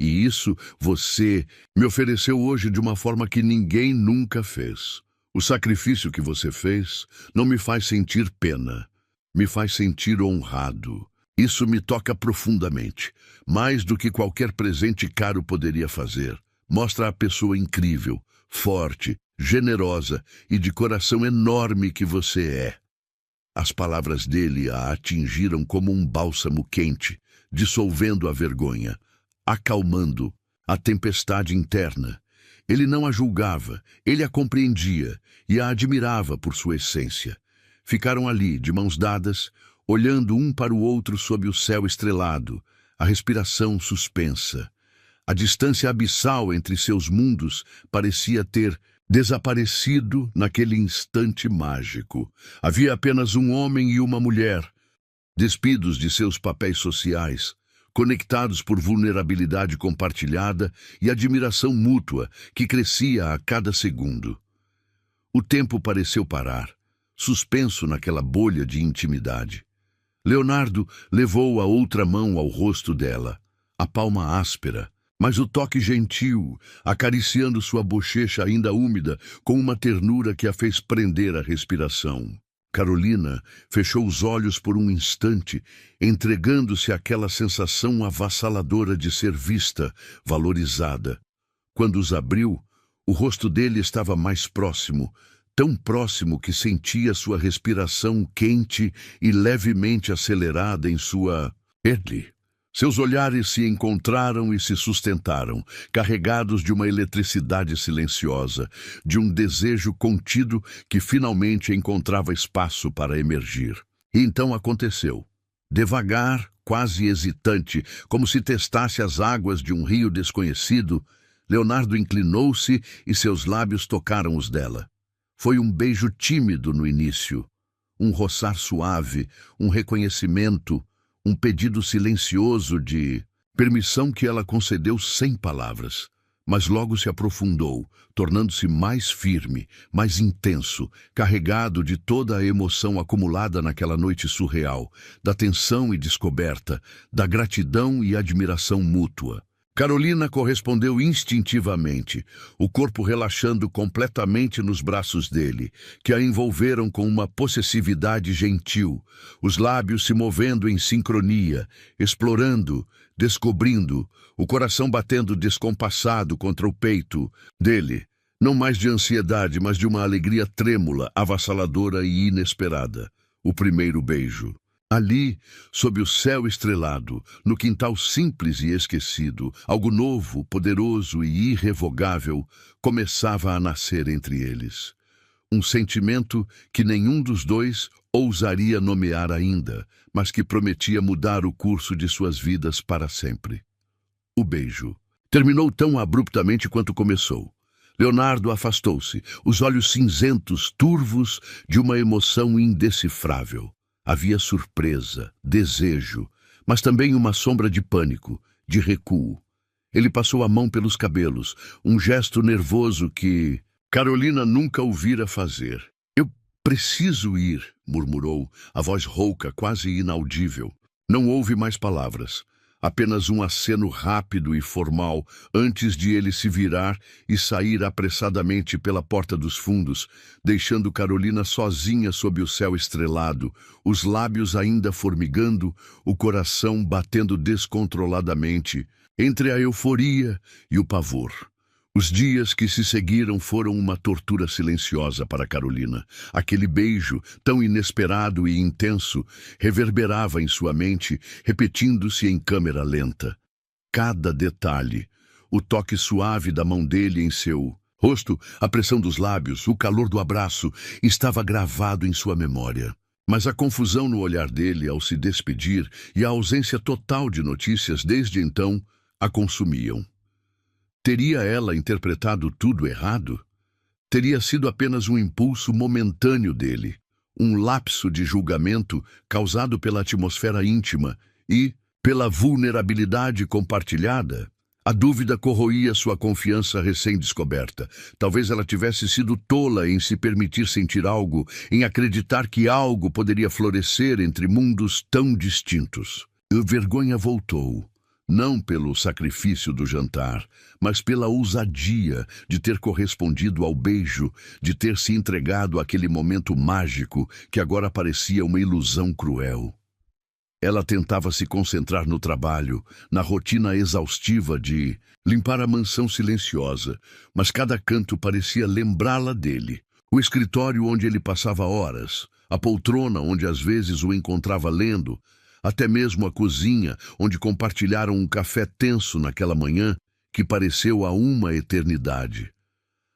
E isso você me ofereceu hoje de uma forma que ninguém nunca fez. O sacrifício que você fez não me faz sentir pena, me faz sentir honrado. Isso me toca profundamente, mais do que qualquer presente caro poderia fazer. Mostra a pessoa incrível, forte, generosa e de coração enorme que você é. As palavras dele a atingiram como um bálsamo quente, dissolvendo a vergonha, acalmando a tempestade interna. Ele não a julgava, ele a compreendia e a admirava por sua essência. Ficaram ali, de mãos dadas, olhando um para o outro sob o céu estrelado, a respiração suspensa. A distância abissal entre seus mundos parecia ter desaparecido naquele instante mágico. Havia apenas um homem e uma mulher, despidos de seus papéis sociais, conectados por vulnerabilidade compartilhada e admiração mútua que crescia a cada segundo. O tempo pareceu parar, suspenso naquela bolha de intimidade. Leonardo levou a outra mão ao rosto dela, a palma áspera, mas o toque gentil, acariciando sua bochecha ainda úmida com uma ternura que a fez prender a respiração. Carolina fechou os olhos por um instante, entregando-se àquela sensação avassaladora de ser vista, valorizada. Quando os abriu, o rosto dele estava mais próximo, tão próximo que sentia sua respiração quente e levemente acelerada em sua... Ele, Seus olhares se encontraram e se sustentaram, carregados de uma eletricidade silenciosa, de um desejo contido que finalmente encontrava espaço para emergir. E então aconteceu. Devagar, quase hesitante, como se testasse as águas de um rio desconhecido, Leonardo inclinou-se e seus lábios tocaram os dela. Foi um beijo tímido no início, um roçar suave, um reconhecimento, um pedido silencioso de permissão que ela concedeu sem palavras, mas logo se aprofundou, tornando-se mais firme, mais intenso, carregado de toda a emoção acumulada naquela noite surreal, da tensão e descoberta, da gratidão e admiração mútua. Carolina correspondeu instintivamente, o corpo relaxando completamente nos braços dele, que a envolveram com uma possessividade gentil, os lábios se movendo em sincronia, explorando, descobrindo, o coração batendo descompassado contra o peito dele, não mais de ansiedade, mas de uma alegria trêmula, avassaladora e inesperada. O primeiro beijo. Ali, sob o céu estrelado, no quintal simples e esquecido, algo novo, poderoso e irrevogável começava a nascer entre eles. Um sentimento que nenhum dos dois ousaria nomear ainda, mas que prometia mudar o curso de suas vidas para sempre. O beijo terminou tão abruptamente quanto começou. Leonardo afastou-se, os olhos cinzentos, turvos, de uma emoção indecifrável. Havia surpresa, desejo, mas também uma sombra de pânico, de recuo. Ele passou a mão pelos cabelos, um gesto nervoso que Carolina nunca o vira fazer. "Eu preciso ir", murmurou, a voz rouca, quase inaudível. Não houve mais palavras. Apenas um aceno rápido e formal antes de ele se virar e sair apressadamente pela porta dos fundos, deixando Carolina sozinha sob o céu estrelado, os lábios ainda formigando, o coração batendo descontroladamente, entre a euforia e o pavor. Os dias que se seguiram foram uma tortura silenciosa para Carolina. Aquele beijo, tão inesperado e intenso, reverberava em sua mente, repetindo-se em câmera lenta. Cada detalhe, o toque suave da mão dele em seu rosto, a pressão dos lábios, o calor do abraço, estava gravado em sua memória. Mas a confusão no olhar dele ao se despedir e a ausência total de notícias desde então a consumiam. Teria ela interpretado tudo errado? Teria sido apenas um impulso momentâneo dele, um lapso de julgamento causado pela atmosfera íntima e pela vulnerabilidade compartilhada? A dúvida corroía sua confiança recém-descoberta. Talvez ela tivesse sido tola em se permitir sentir algo, em acreditar que algo poderia florescer entre mundos tão distintos. A vergonha voltou. Não pelo sacrifício do jantar, mas pela ousadia de ter correspondido ao beijo, de ter se entregado àquele momento mágico que agora parecia uma ilusão cruel. Ela tentava se concentrar no trabalho, na rotina exaustiva de limpar a mansão silenciosa, mas cada canto parecia lembrá-la dele. O escritório onde ele passava horas, a poltrona onde às vezes o encontrava lendo, até mesmo a cozinha, onde compartilharam um café tenso naquela manhã que pareceu a uma eternidade.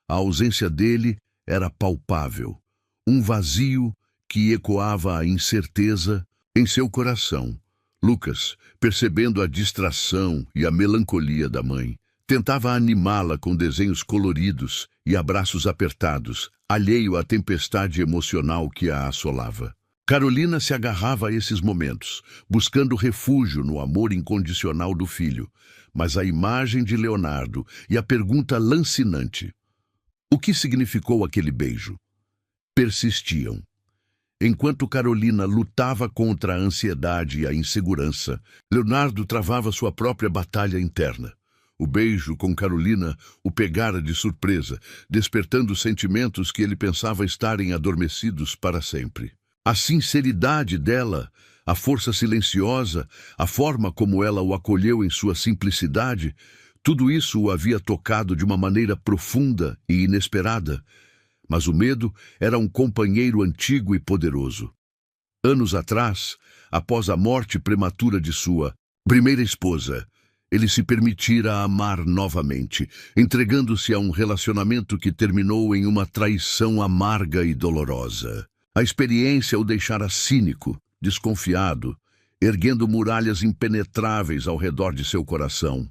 A ausência dele era palpável, um vazio que ecoava a incerteza em seu coração. Lucas, percebendo a distração e a melancolia da mãe, tentava animá-la com desenhos coloridos e abraços apertados, alheio à tempestade emocional que a assolava. Carolina se agarrava a esses momentos, buscando refúgio no amor incondicional do filho, mas a imagem de Leonardo e a pergunta lancinante: o que significou aquele beijo? Persistiam. Enquanto Carolina lutava contra a ansiedade e a insegurança, Leonardo travava sua própria batalha interna. O beijo com Carolina o pegara de surpresa, despertando sentimentos que ele pensava estarem adormecidos para sempre. A sinceridade dela, a força silenciosa, a forma como ela o acolheu em sua simplicidade, tudo isso o havia tocado de uma maneira profunda e inesperada. Mas o medo era um companheiro antigo e poderoso. Anos atrás, após a morte prematura de sua Primeira esposa. Ele se permitira amar novamente, entregando-se a um relacionamento que terminou em uma traição amarga e dolorosa. A experiência o deixara cínico, desconfiado, erguendo muralhas impenetráveis ao redor de seu coração.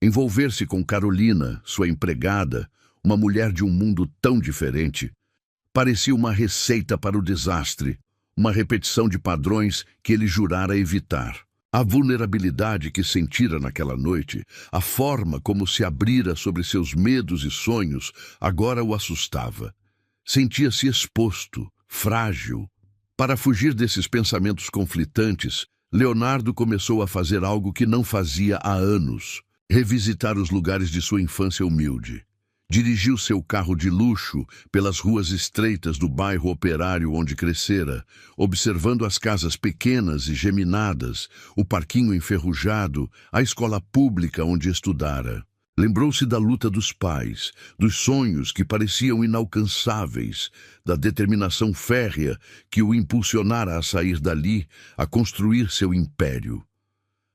Envolver-se com Carolina, sua empregada, uma mulher de um mundo tão diferente, parecia uma receita para o desastre, uma repetição de padrões que ele jurara evitar. A vulnerabilidade que sentira naquela noite, a forma como se abrira sobre seus medos e sonhos, agora o assustava. Sentia-se exposto, frágil. Para fugir desses pensamentos conflitantes, Leonardo começou a fazer algo que não fazia há anos: revisitar os lugares de sua infância humilde. Dirigiu seu carro de luxo pelas ruas estreitas do bairro operário onde crescera, observando as casas pequenas e geminadas, o parquinho enferrujado, a escola pública onde estudara. Lembrou-se da luta dos pais, dos sonhos que pareciam inalcançáveis, da determinação férrea que o impulsionara a sair dali, a construir seu império.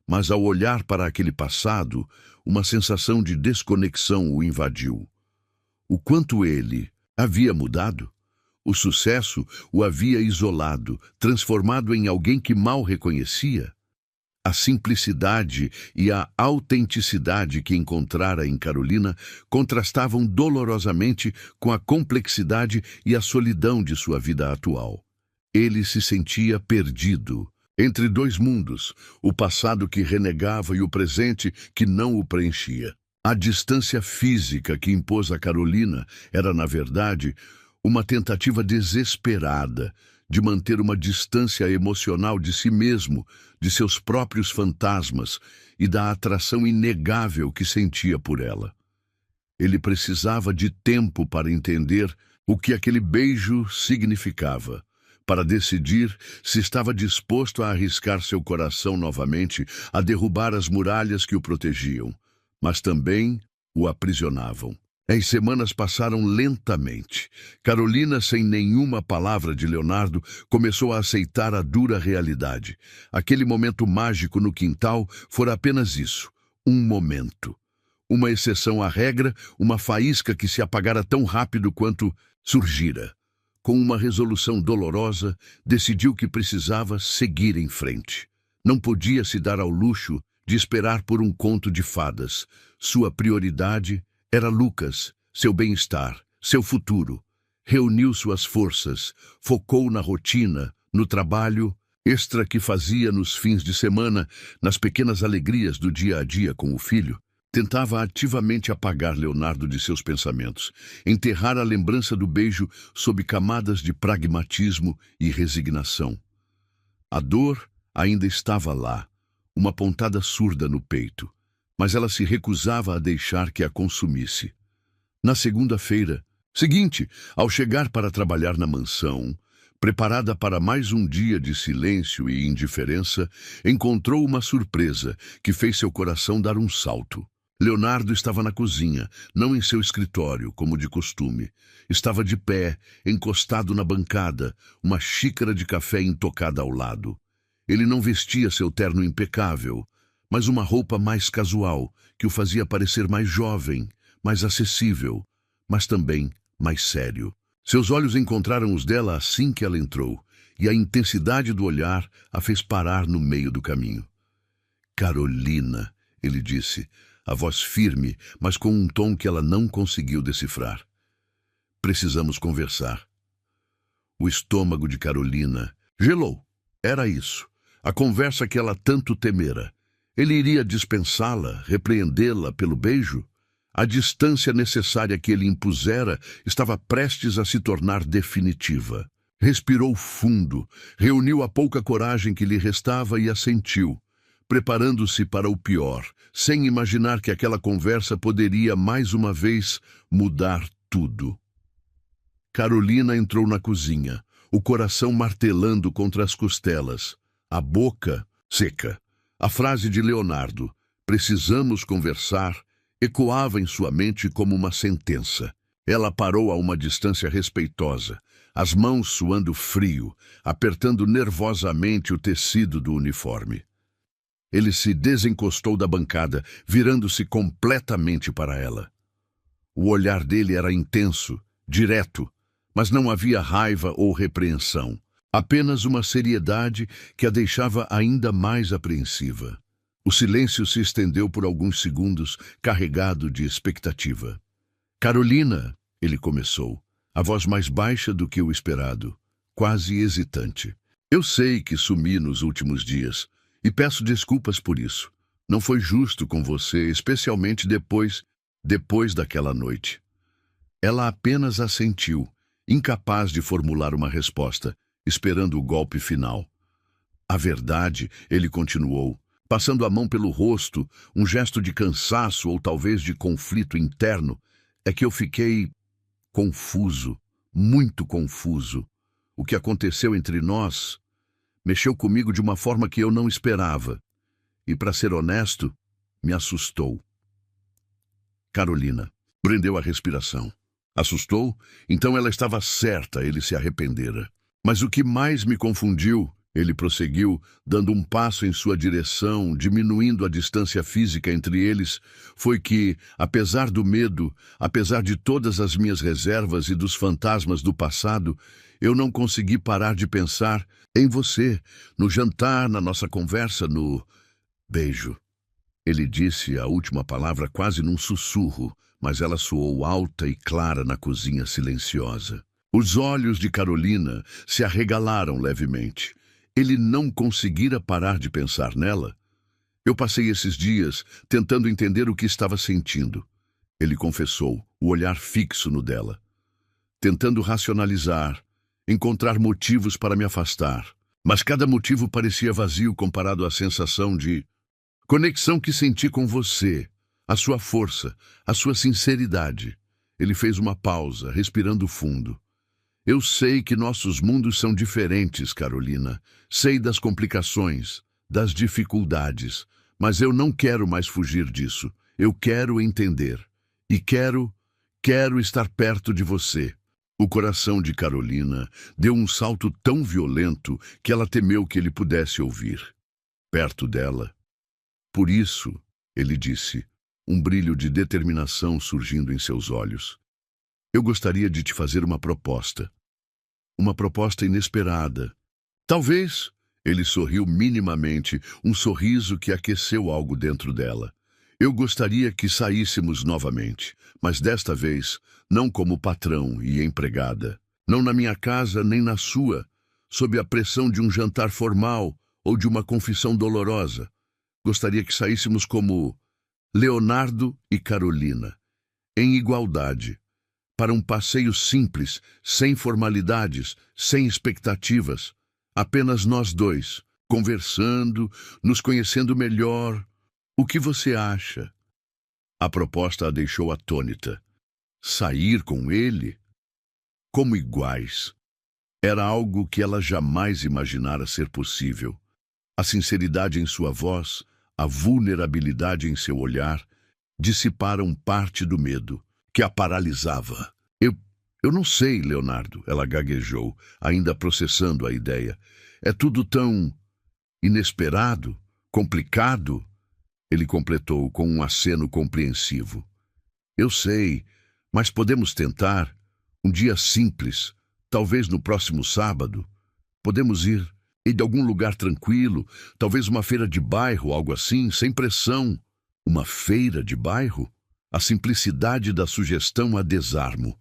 Mas ao olhar para aquele passado, uma sensação de desconexão o invadiu. O quanto ele havia mudado? O sucesso o havia isolado, transformado em alguém que mal reconhecia. A simplicidade e a autenticidade que encontrara em Carolina contrastavam dolorosamente com a complexidade e a solidão de sua vida atual. Ele se sentia perdido entre dois mundos, o passado que renegava e o presente que não o preenchia. A distância física que impôs a Carolina era, na verdade, uma tentativa desesperada de manter uma distância emocional de si mesmo, de seus próprios fantasmas e da atração inegável que sentia por ela. Ele precisava de tempo para entender o que aquele beijo significava, para decidir se estava disposto a arriscar seu coração novamente, a derrubar as muralhas que o protegiam, mas também o aprisionavam. As semanas passaram lentamente. Carolina, sem nenhuma palavra de Leonardo, começou a aceitar a dura realidade. Aquele momento mágico no quintal fora apenas isso, um momento. Uma exceção à regra, uma faísca que se apagara tão rápido quanto surgira. Com uma resolução dolorosa, decidiu que precisava seguir em frente. Não podia se dar ao luxo de esperar por um conto de fadas. Sua prioridade era Lucas, seu bem-estar, seu futuro. Reuniu suas forças, focou na rotina, no trabalho extra que fazia nos fins de semana, nas pequenas alegrias do dia a dia com o filho. Tentava ativamente apagar Leonardo de seus pensamentos, enterrar a lembrança do beijo sob camadas de pragmatismo e resignação. A dor ainda estava lá, uma pontada surda no peito, mas ela se recusava a deixar que a consumisse. Na segunda-feira seguinte, ao chegar para trabalhar na mansão, preparada para mais um dia de silêncio e indiferença, encontrou uma surpresa que fez seu coração dar um salto. Leonardo estava na cozinha, não em seu escritório, como de costume. Estava de pé, encostado na bancada, uma xícara de café intocada ao lado. Ele não vestia seu terno impecável, mas uma roupa mais casual, que o fazia parecer mais jovem, mais acessível, mas também mais sério. Seus olhos encontraram os dela assim que ela entrou, e a intensidade do olhar a fez parar no meio do caminho. "Carolina", ele disse, a voz firme, mas com um tom que ela não conseguiu decifrar. "Precisamos conversar." O estômago de Carolina gelou. Era isso. A conversa que ela tanto temera. Ele iria dispensá-la, repreendê-la pelo beijo? A distância necessária que ele impusera estava prestes a se tornar definitiva. Respirou fundo, reuniu a pouca coragem que lhe restava e assentiu, preparando-se para o pior, sem imaginar que aquela conversa poderia, mais uma vez, mudar tudo. Carolina entrou na cozinha, o coração martelando contra as costelas, a boca seca. A frase de Leonardo, "precisamos conversar", ecoava em sua mente como uma sentença. Ela parou a uma distância respeitosa, as mãos suando frio, apertando nervosamente o tecido do uniforme. Ele se desencostou da bancada, virando-se completamente para ela. O olhar dele era intenso, direto, mas não havia raiva ou repreensão. Apenas uma seriedade que a deixava ainda mais apreensiva. O silêncio se estendeu por alguns segundos, carregado de expectativa. "Carolina", ele começou, a voz mais baixa do que o esperado, quase hesitante. "Eu sei que sumi nos últimos dias, e peço desculpas por isso. Não foi justo com você, especialmente depois daquela noite." Ela apenas assentiu, incapaz de formular uma resposta, esperando o golpe final. "A verdade", ele continuou, passando a mão pelo rosto, um gesto de cansaço ou talvez de conflito interno, "é que eu fiquei confuso, muito confuso. O que aconteceu entre nós mexeu comigo de uma forma que eu não esperava. E, para ser honesto, me assustou." Carolina prendeu a respiração. Assustou? Então ela estava certa, ele se arrependera. "Mas o que mais me confundiu", ele prosseguiu, dando um passo em sua direção, diminuindo a distância física entre eles, "foi que, apesar do medo, apesar de todas as minhas reservas e dos fantasmas do passado, eu não consegui parar de pensar em você, no jantar, na nossa conversa, no beijo." Ele disse a última palavra quase num sussurro, mas ela soou alta e clara na cozinha silenciosa. Os olhos de Carolina se arregalaram levemente. Ele não conseguira parar de pensar nela. "Eu passei esses dias tentando entender o que estava sentindo", ele confessou, o olhar fixo no dela. "Tentando racionalizar, encontrar motivos para me afastar. Mas cada motivo parecia vazio comparado à sensação de conexão que senti com você, a sua força, a sua sinceridade." Ele fez uma pausa, respirando fundo. "Eu sei que nossos mundos são diferentes, Carolina. Sei das complicações, das dificuldades, mas eu não quero mais fugir disso. Eu quero entender. E quero estar perto de você." O coração de Carolina deu um salto tão violento que ela temeu que ele pudesse ouvir. Perto dela. "Por isso", ele disse, um brilho de determinação surgindo em seus olhos, "eu gostaria de te fazer uma proposta. Uma proposta inesperada. Talvez." Ele sorriu minimamente, um sorriso que aqueceu algo dentro dela. "Eu gostaria que saíssemos novamente, mas desta vez não como patrão e empregada. Não na minha casa nem na sua, sob a pressão de um jantar formal ou de uma confissão dolorosa. Gostaria que saíssemos como Leonardo e Carolina, em igualdade, para um passeio simples, sem formalidades, sem expectativas, apenas nós dois, conversando, nos conhecendo melhor. O que você acha?" A proposta a deixou atônita. Sair com ele? Como iguais. Era algo que ela jamais imaginara ser possível. A sinceridade em sua voz, a vulnerabilidade em seu olhar, dissiparam parte do medo que a paralisava. Eu não sei, Leonardo", ela gaguejou, ainda processando a ideia. "É tudo tão inesperado, complicado." Ele completou com um aceno compreensivo. "Eu sei, mas podemos tentar. Um dia simples, talvez no próximo sábado. Podemos ir de algum lugar tranquilo, talvez uma feira de bairro, algo assim, sem pressão." Uma feira de bairro? A simplicidade da sugestão a desarmo.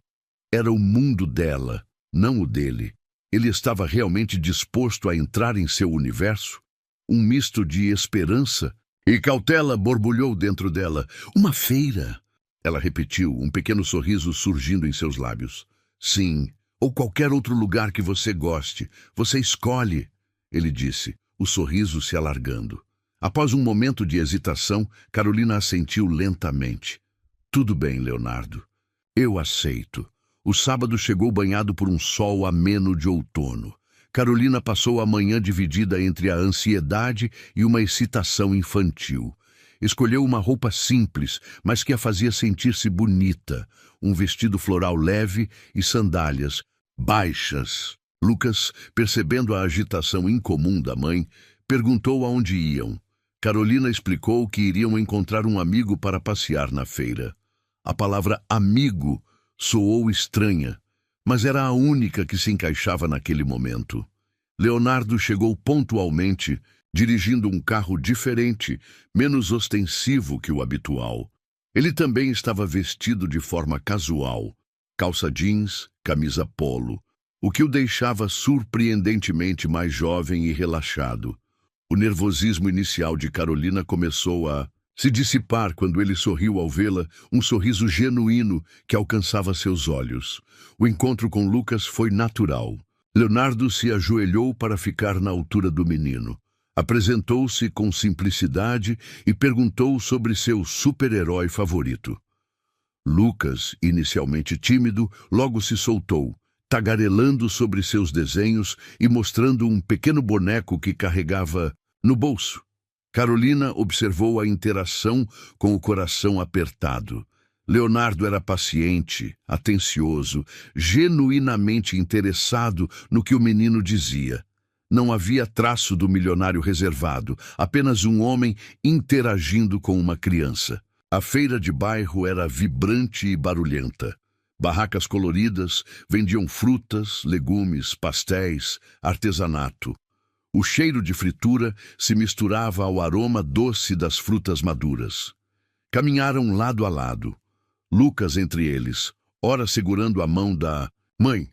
Era o mundo dela, não o dele. Ele estava realmente disposto a entrar em seu universo? Um misto de esperança e cautela borbulhou dentro dela. "Uma feira?" Ela repetiu, um pequeno sorriso surgindo em seus lábios. "Sim, ou qualquer outro lugar que você goste. Você escolhe", ele disse, o sorriso se alargando. Após um momento de hesitação, Carolina assentiu lentamente. "Tudo bem, Leonardo. Eu aceito." O sábado chegou banhado por um sol ameno de outono. Carolina passou a manhã dividida entre a ansiedade e uma excitação infantil. Escolheu uma roupa simples, mas que a fazia sentir-se bonita. Um vestido floral leve e sandálias baixas. Lucas, percebendo a agitação incomum da mãe, perguntou aonde iam. Carolina explicou que iriam encontrar um amigo para passear na feira. A palavra amigo soou estranha, mas era a única que se encaixava naquele momento. Leonardo chegou pontualmente, dirigindo um carro diferente, menos ostensivo que o habitual. Ele também estava vestido de forma casual, calça jeans, camisa polo, o que o deixava surpreendentemente mais jovem e relaxado. O nervosismo inicial de Carolina começou a se dissipar quando ele sorriu ao vê-la, um sorriso genuíno que alcançava seus olhos. O encontro com Lucas foi natural. Leonardo se ajoelhou para ficar na altura do menino. Apresentou-se com simplicidade e perguntou sobre seu super-herói favorito. Lucas, inicialmente tímido, logo se soltou, tagarelando sobre seus desenhos e mostrando um pequeno boneco que carregava no bolso. Carolina observou a interação com o coração apertado. Leonardo era paciente, atencioso, genuinamente interessado no que o menino dizia. Não havia traço do milionário reservado, apenas um homem interagindo com uma criança. A feira de bairro era vibrante e barulhenta. Barracas coloridas vendiam frutas, legumes, pastéis, artesanato. O cheiro de fritura se misturava ao aroma doce das frutas maduras. Caminharam lado a lado. Lucas entre eles, ora segurando a mão da mãe,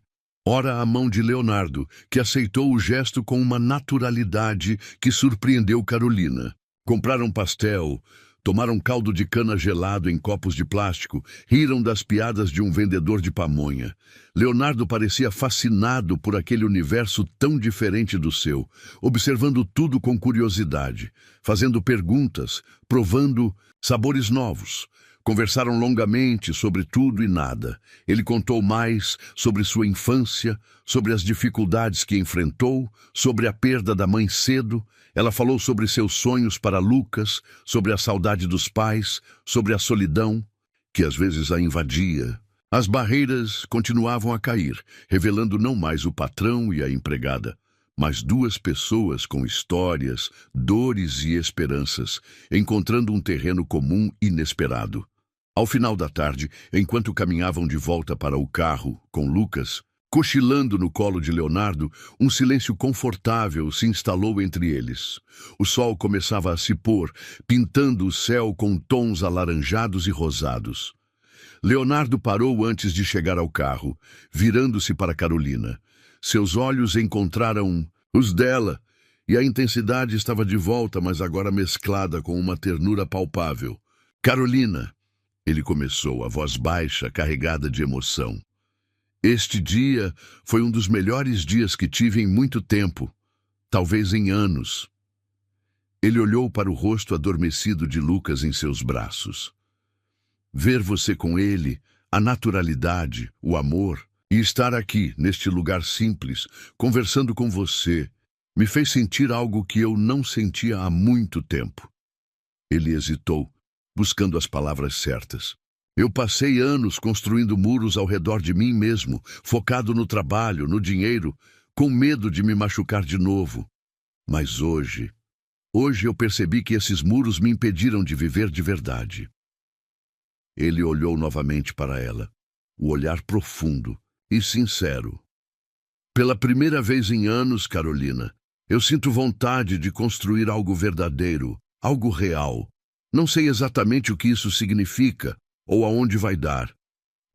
ora a mão de Leonardo, que aceitou o gesto com uma naturalidade que surpreendeu Carolina. Compraram pastel, tomaram caldo de cana gelado em copos de plástico, riram das piadas de um vendedor de pamonha. Leonardo parecia fascinado por aquele universo tão diferente do seu, observando tudo com curiosidade, fazendo perguntas, provando sabores novos. Conversaram longamente sobre tudo e nada. Ele contou mais sobre sua infância, sobre as dificuldades que enfrentou, sobre a perda da mãe cedo. Ela falou sobre seus sonhos para Lucas, sobre a saudade dos pais, sobre a solidão, que às vezes a invadia. As barreiras continuavam a cair, revelando não mais o patrão e a empregada, mas duas pessoas com histórias, dores e esperanças, encontrando um terreno comum inesperado. Ao final da tarde, enquanto caminhavam de volta para o carro com Lucas, cochilando no colo de Leonardo, um silêncio confortável se instalou entre eles. O sol começava a se pôr, pintando o céu com tons alaranjados e rosados. Leonardo parou antes de chegar ao carro, virando-se para Carolina. Seus olhos encontraram os dela, e a intensidade estava de volta, mas agora mesclada com uma ternura palpável. Carolina, ele começou, a voz baixa, carregada de emoção. Este dia foi um dos melhores dias que tive em muito tempo, talvez em anos. Ele olhou para o rosto adormecido de Lucas em seus braços. Ver você com ele, a naturalidade, o amor, e estar aqui, neste lugar simples, conversando com você, me fez sentir algo que eu não sentia há muito tempo. Ele hesitou, buscando as palavras certas. Eu passei anos construindo muros ao redor de mim mesmo, focado no trabalho, no dinheiro, com medo de me machucar de novo. Mas hoje eu percebi que esses muros me impediram de viver de verdade. Ele olhou novamente para ela, o olhar profundo e sincero. Pela primeira vez em anos, Carolina, eu sinto vontade de construir algo verdadeiro, algo real. Não sei exatamente o que isso significa ou aonde vai dar,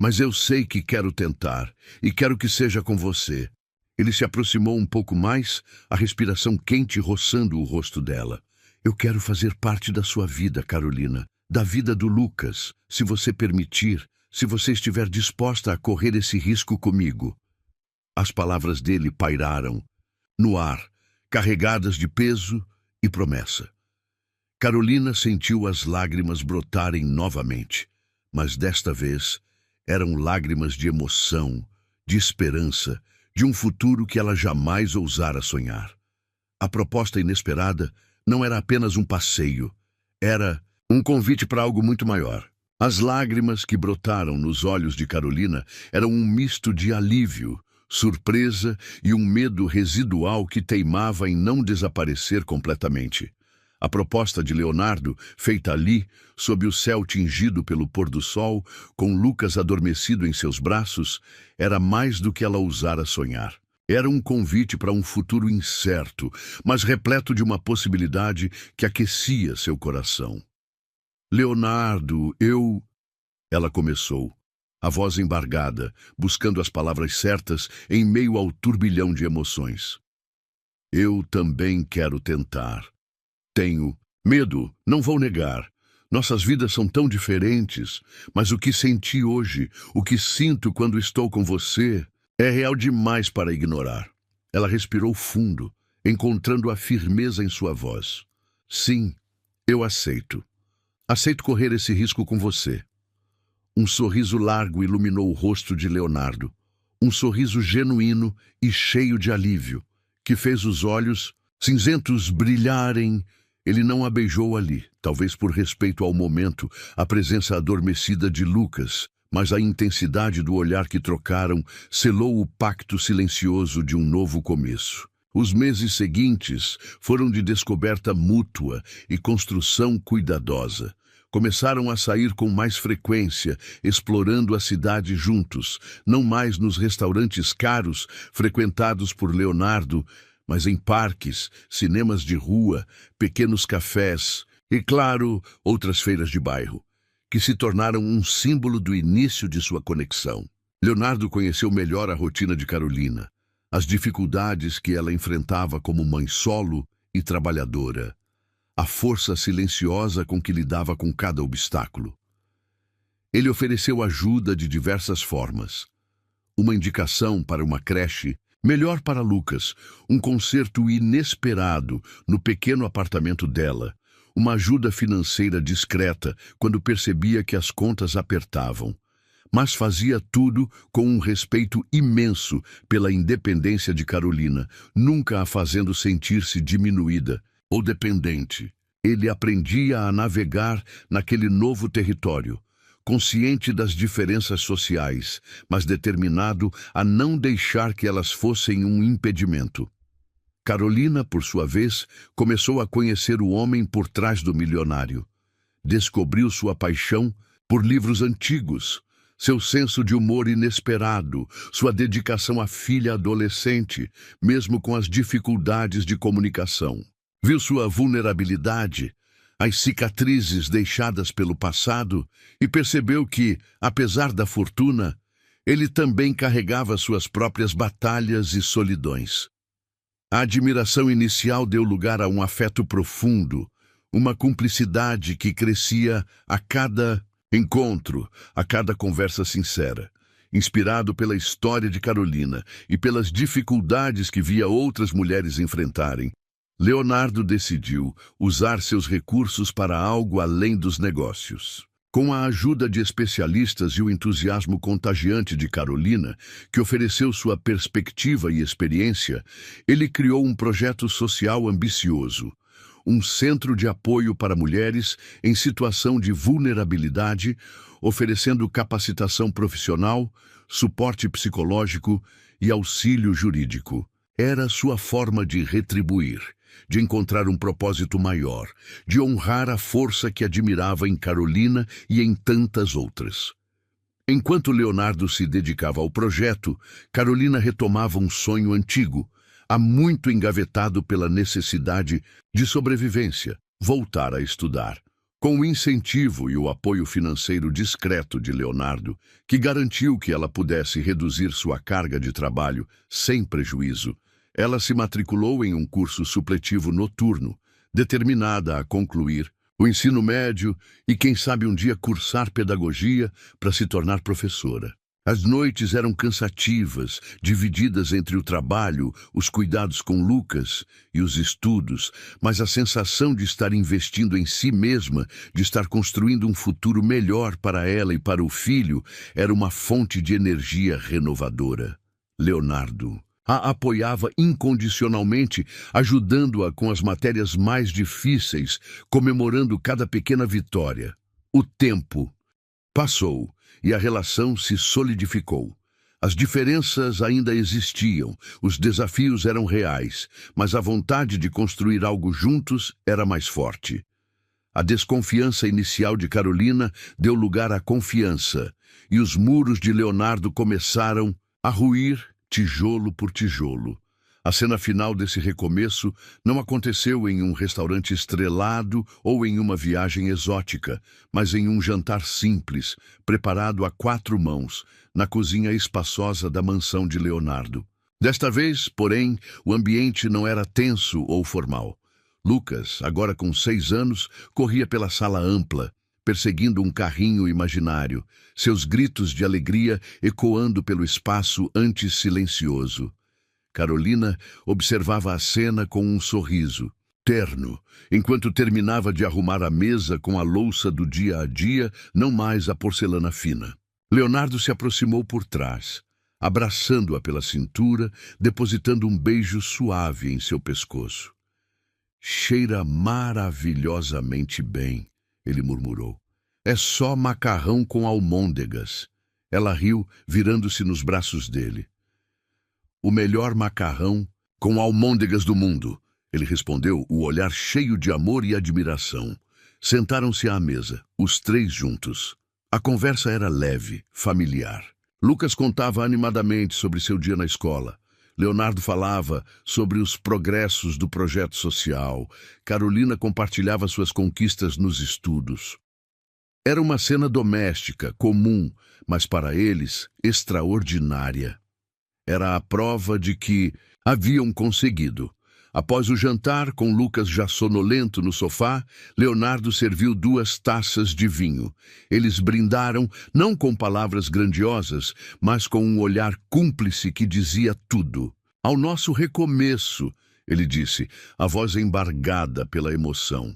mas eu sei que quero tentar e quero que seja com você. Ele se aproximou um pouco mais, a respiração quente roçando o rosto dela. Eu quero fazer parte da sua vida, Carolina, da vida do Lucas, se você permitir, se você estiver disposta a correr esse risco comigo. As palavras dele pairaram no ar, carregadas de peso e promessa. Carolina sentiu as lágrimas brotarem novamente, mas desta vez eram lágrimas de emoção, de esperança, de um futuro que ela jamais ousara sonhar. A proposta inesperada não era apenas um passeio, era um convite para algo muito maior. As lágrimas que brotaram nos olhos de Carolina eram um misto de alívio, surpresa e um medo residual que teimava em não desaparecer completamente. A proposta de Leonardo, feita ali, sob o céu tingido pelo pôr do sol, com Lucas adormecido em seus braços, era mais do que ela ousara sonhar. Era um convite para um futuro incerto, mas repleto de uma possibilidade que aquecia seu coração. Leonardo, eu... Ela começou, a voz embargada, buscando as palavras certas em meio ao turbilhão de emoções. Eu também quero tentar. Tenho medo, não vou negar. Nossas vidas são tão diferentes, mas o que senti hoje, o que sinto quando estou com você, é real demais para ignorar. Ela respirou fundo, encontrando a firmeza em sua voz. Sim, eu aceito. Aceito correr esse risco com você. Um sorriso largo iluminou o rosto de Leonardo. Um sorriso genuíno e cheio de alívio, que fez os olhos cinzentos brilharem. Ele não a beijou ali, talvez por respeito ao momento, a presença adormecida de Lucas, mas a intensidade do olhar que trocaram selou o pacto silencioso de um novo começo. Os meses seguintes foram de descoberta mútua e construção cuidadosa. Começaram a sair com mais frequência, explorando a cidade juntos, não mais nos restaurantes caros frequentados por Leonardo, mas em parques, cinemas de rua, pequenos cafés e, claro, outras feiras de bairro, que se tornaram um símbolo do início de sua conexão. Leonardo conheceu melhor a rotina de Carolina, as dificuldades que ela enfrentava como mãe solo e trabalhadora, a força silenciosa com que lidava com cada obstáculo. Ele ofereceu ajuda de diversas formas. Uma indicação para uma creche, melhor para Lucas, um conserto inesperado no pequeno apartamento dela, uma ajuda financeira discreta quando percebia que as contas apertavam, mas fazia tudo com um respeito imenso pela independência de Carolina, nunca a fazendo sentir-se diminuída ou dependente. Ele aprendia a navegar naquele novo território, consciente das diferenças sociais, mas determinado a não deixar que elas fossem um impedimento. Carolina, por sua vez, começou a conhecer o homem por trás do milionário. Descobriu sua paixão por livros antigos, seu senso de humor inesperado, sua dedicação à filha adolescente, mesmo com as dificuldades de comunicação. Viu sua vulnerabilidade, as cicatrizes deixadas pelo passado e percebeu que, apesar da fortuna, ele também carregava suas próprias batalhas e solidões. A admiração inicial deu lugar a um afeto profundo, uma cumplicidade que crescia a cada encontro, a cada conversa sincera. Inspirado pela história de Carolina e pelas dificuldades que via outras mulheres enfrentarem, Leonardo decidiu usar seus recursos para algo além dos negócios. Com a ajuda de especialistas e o entusiasmo contagiante de Carolina, que ofereceu sua perspectiva e experiência, ele criou um projeto social ambicioso, um centro de apoio para mulheres em situação de vulnerabilidade, oferecendo capacitação profissional, suporte psicológico e auxílio jurídico. Era sua forma de retribuir, de encontrar um propósito maior, de honrar a força que admirava em Carolina e em tantas outras. Enquanto Leonardo se dedicava ao projeto, Carolina retomava um sonho antigo, há muito engavetado pela necessidade de sobrevivência, voltar a estudar. Com o incentivo e o apoio financeiro discreto de Leonardo, que garantiu que ela pudesse reduzir sua carga de trabalho sem prejuízo, ela se matriculou em um curso supletivo noturno, determinada a concluir o ensino médio e, quem sabe, um dia cursar pedagogia para se tornar professora. As noites eram cansativas, divididas entre o trabalho, os cuidados com Lucas e os estudos, mas a sensação de estar investindo em si mesma, de estar construindo um futuro melhor para ela e para o filho, era uma fonte de energia renovadora. Leonardo a apoiava incondicionalmente, ajudando-a com as matérias mais difíceis, comemorando cada pequena vitória. O tempo passou e a relação se solidificou. As diferenças ainda existiam, os desafios eram reais, mas a vontade de construir algo juntos era mais forte. A desconfiança inicial de Carolina deu lugar à confiança, e os muros de Leonardo começaram a ruir tijolo por tijolo. A cena final desse recomeço não aconteceu em um restaurante estrelado ou em uma viagem exótica, mas em um jantar simples, preparado a 4 mãos, na cozinha espaçosa da mansão de Leonardo. Desta vez, porém, o ambiente não era tenso ou formal. Lucas, agora com 6 anos, corria pela sala ampla, perseguindo um carrinho imaginário, seus gritos de alegria ecoando pelo espaço antes silencioso. Carolina observava a cena com um sorriso terno, enquanto terminava de arrumar a mesa com a louça do dia a dia, não mais a porcelana fina. Leonardo se aproximou por trás, abraçando-a pela cintura, depositando um beijo suave em seu pescoço. "Cheira maravilhosamente bem", ele murmurou. "É só macarrão com almôndegas." Ela riu, virando-se nos braços dele. "O melhor macarrão com almôndegas do mundo", ele respondeu, o olhar cheio de amor e admiração. Sentaram-se à mesa, os 3 juntos. A conversa era leve, familiar. Lucas contava animadamente sobre seu dia na escola. Leonardo falava sobre os progressos do projeto social. Carolina compartilhava suas conquistas nos estudos. Era uma cena doméstica, comum, mas para eles, extraordinária. Era a prova de que haviam conseguido. Após o jantar, com Lucas já sonolento no sofá, Leonardo serviu 2 taças de vinho. Eles brindaram, não com palavras grandiosas, mas com um olhar cúmplice que dizia tudo. "Ao nosso recomeço", ele disse, a voz embargada pela emoção.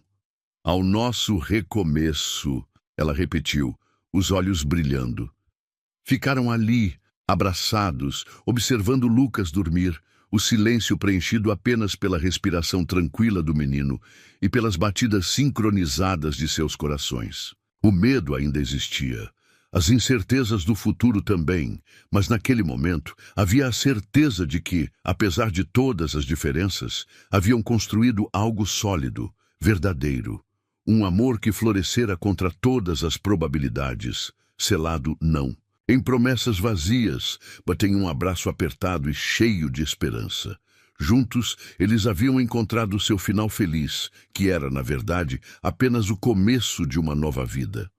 "Ao nosso recomeço", ela repetiu, os olhos brilhando. Ficaram ali, abraçados, observando Lucas dormir, o silêncio preenchido apenas pela respiração tranquila do menino e pelas batidas sincronizadas de seus corações. O medo ainda existia, as incertezas do futuro também, mas naquele momento havia a certeza de que, apesar de todas as diferenças, haviam construído algo sólido, verdadeiro, um amor que florescera contra todas as probabilidades, selado não. Em promessas vazias, mas em um abraço apertado e cheio de esperança. Juntos, eles haviam encontrado seu final feliz, que era, na verdade, apenas o começo de uma nova vida.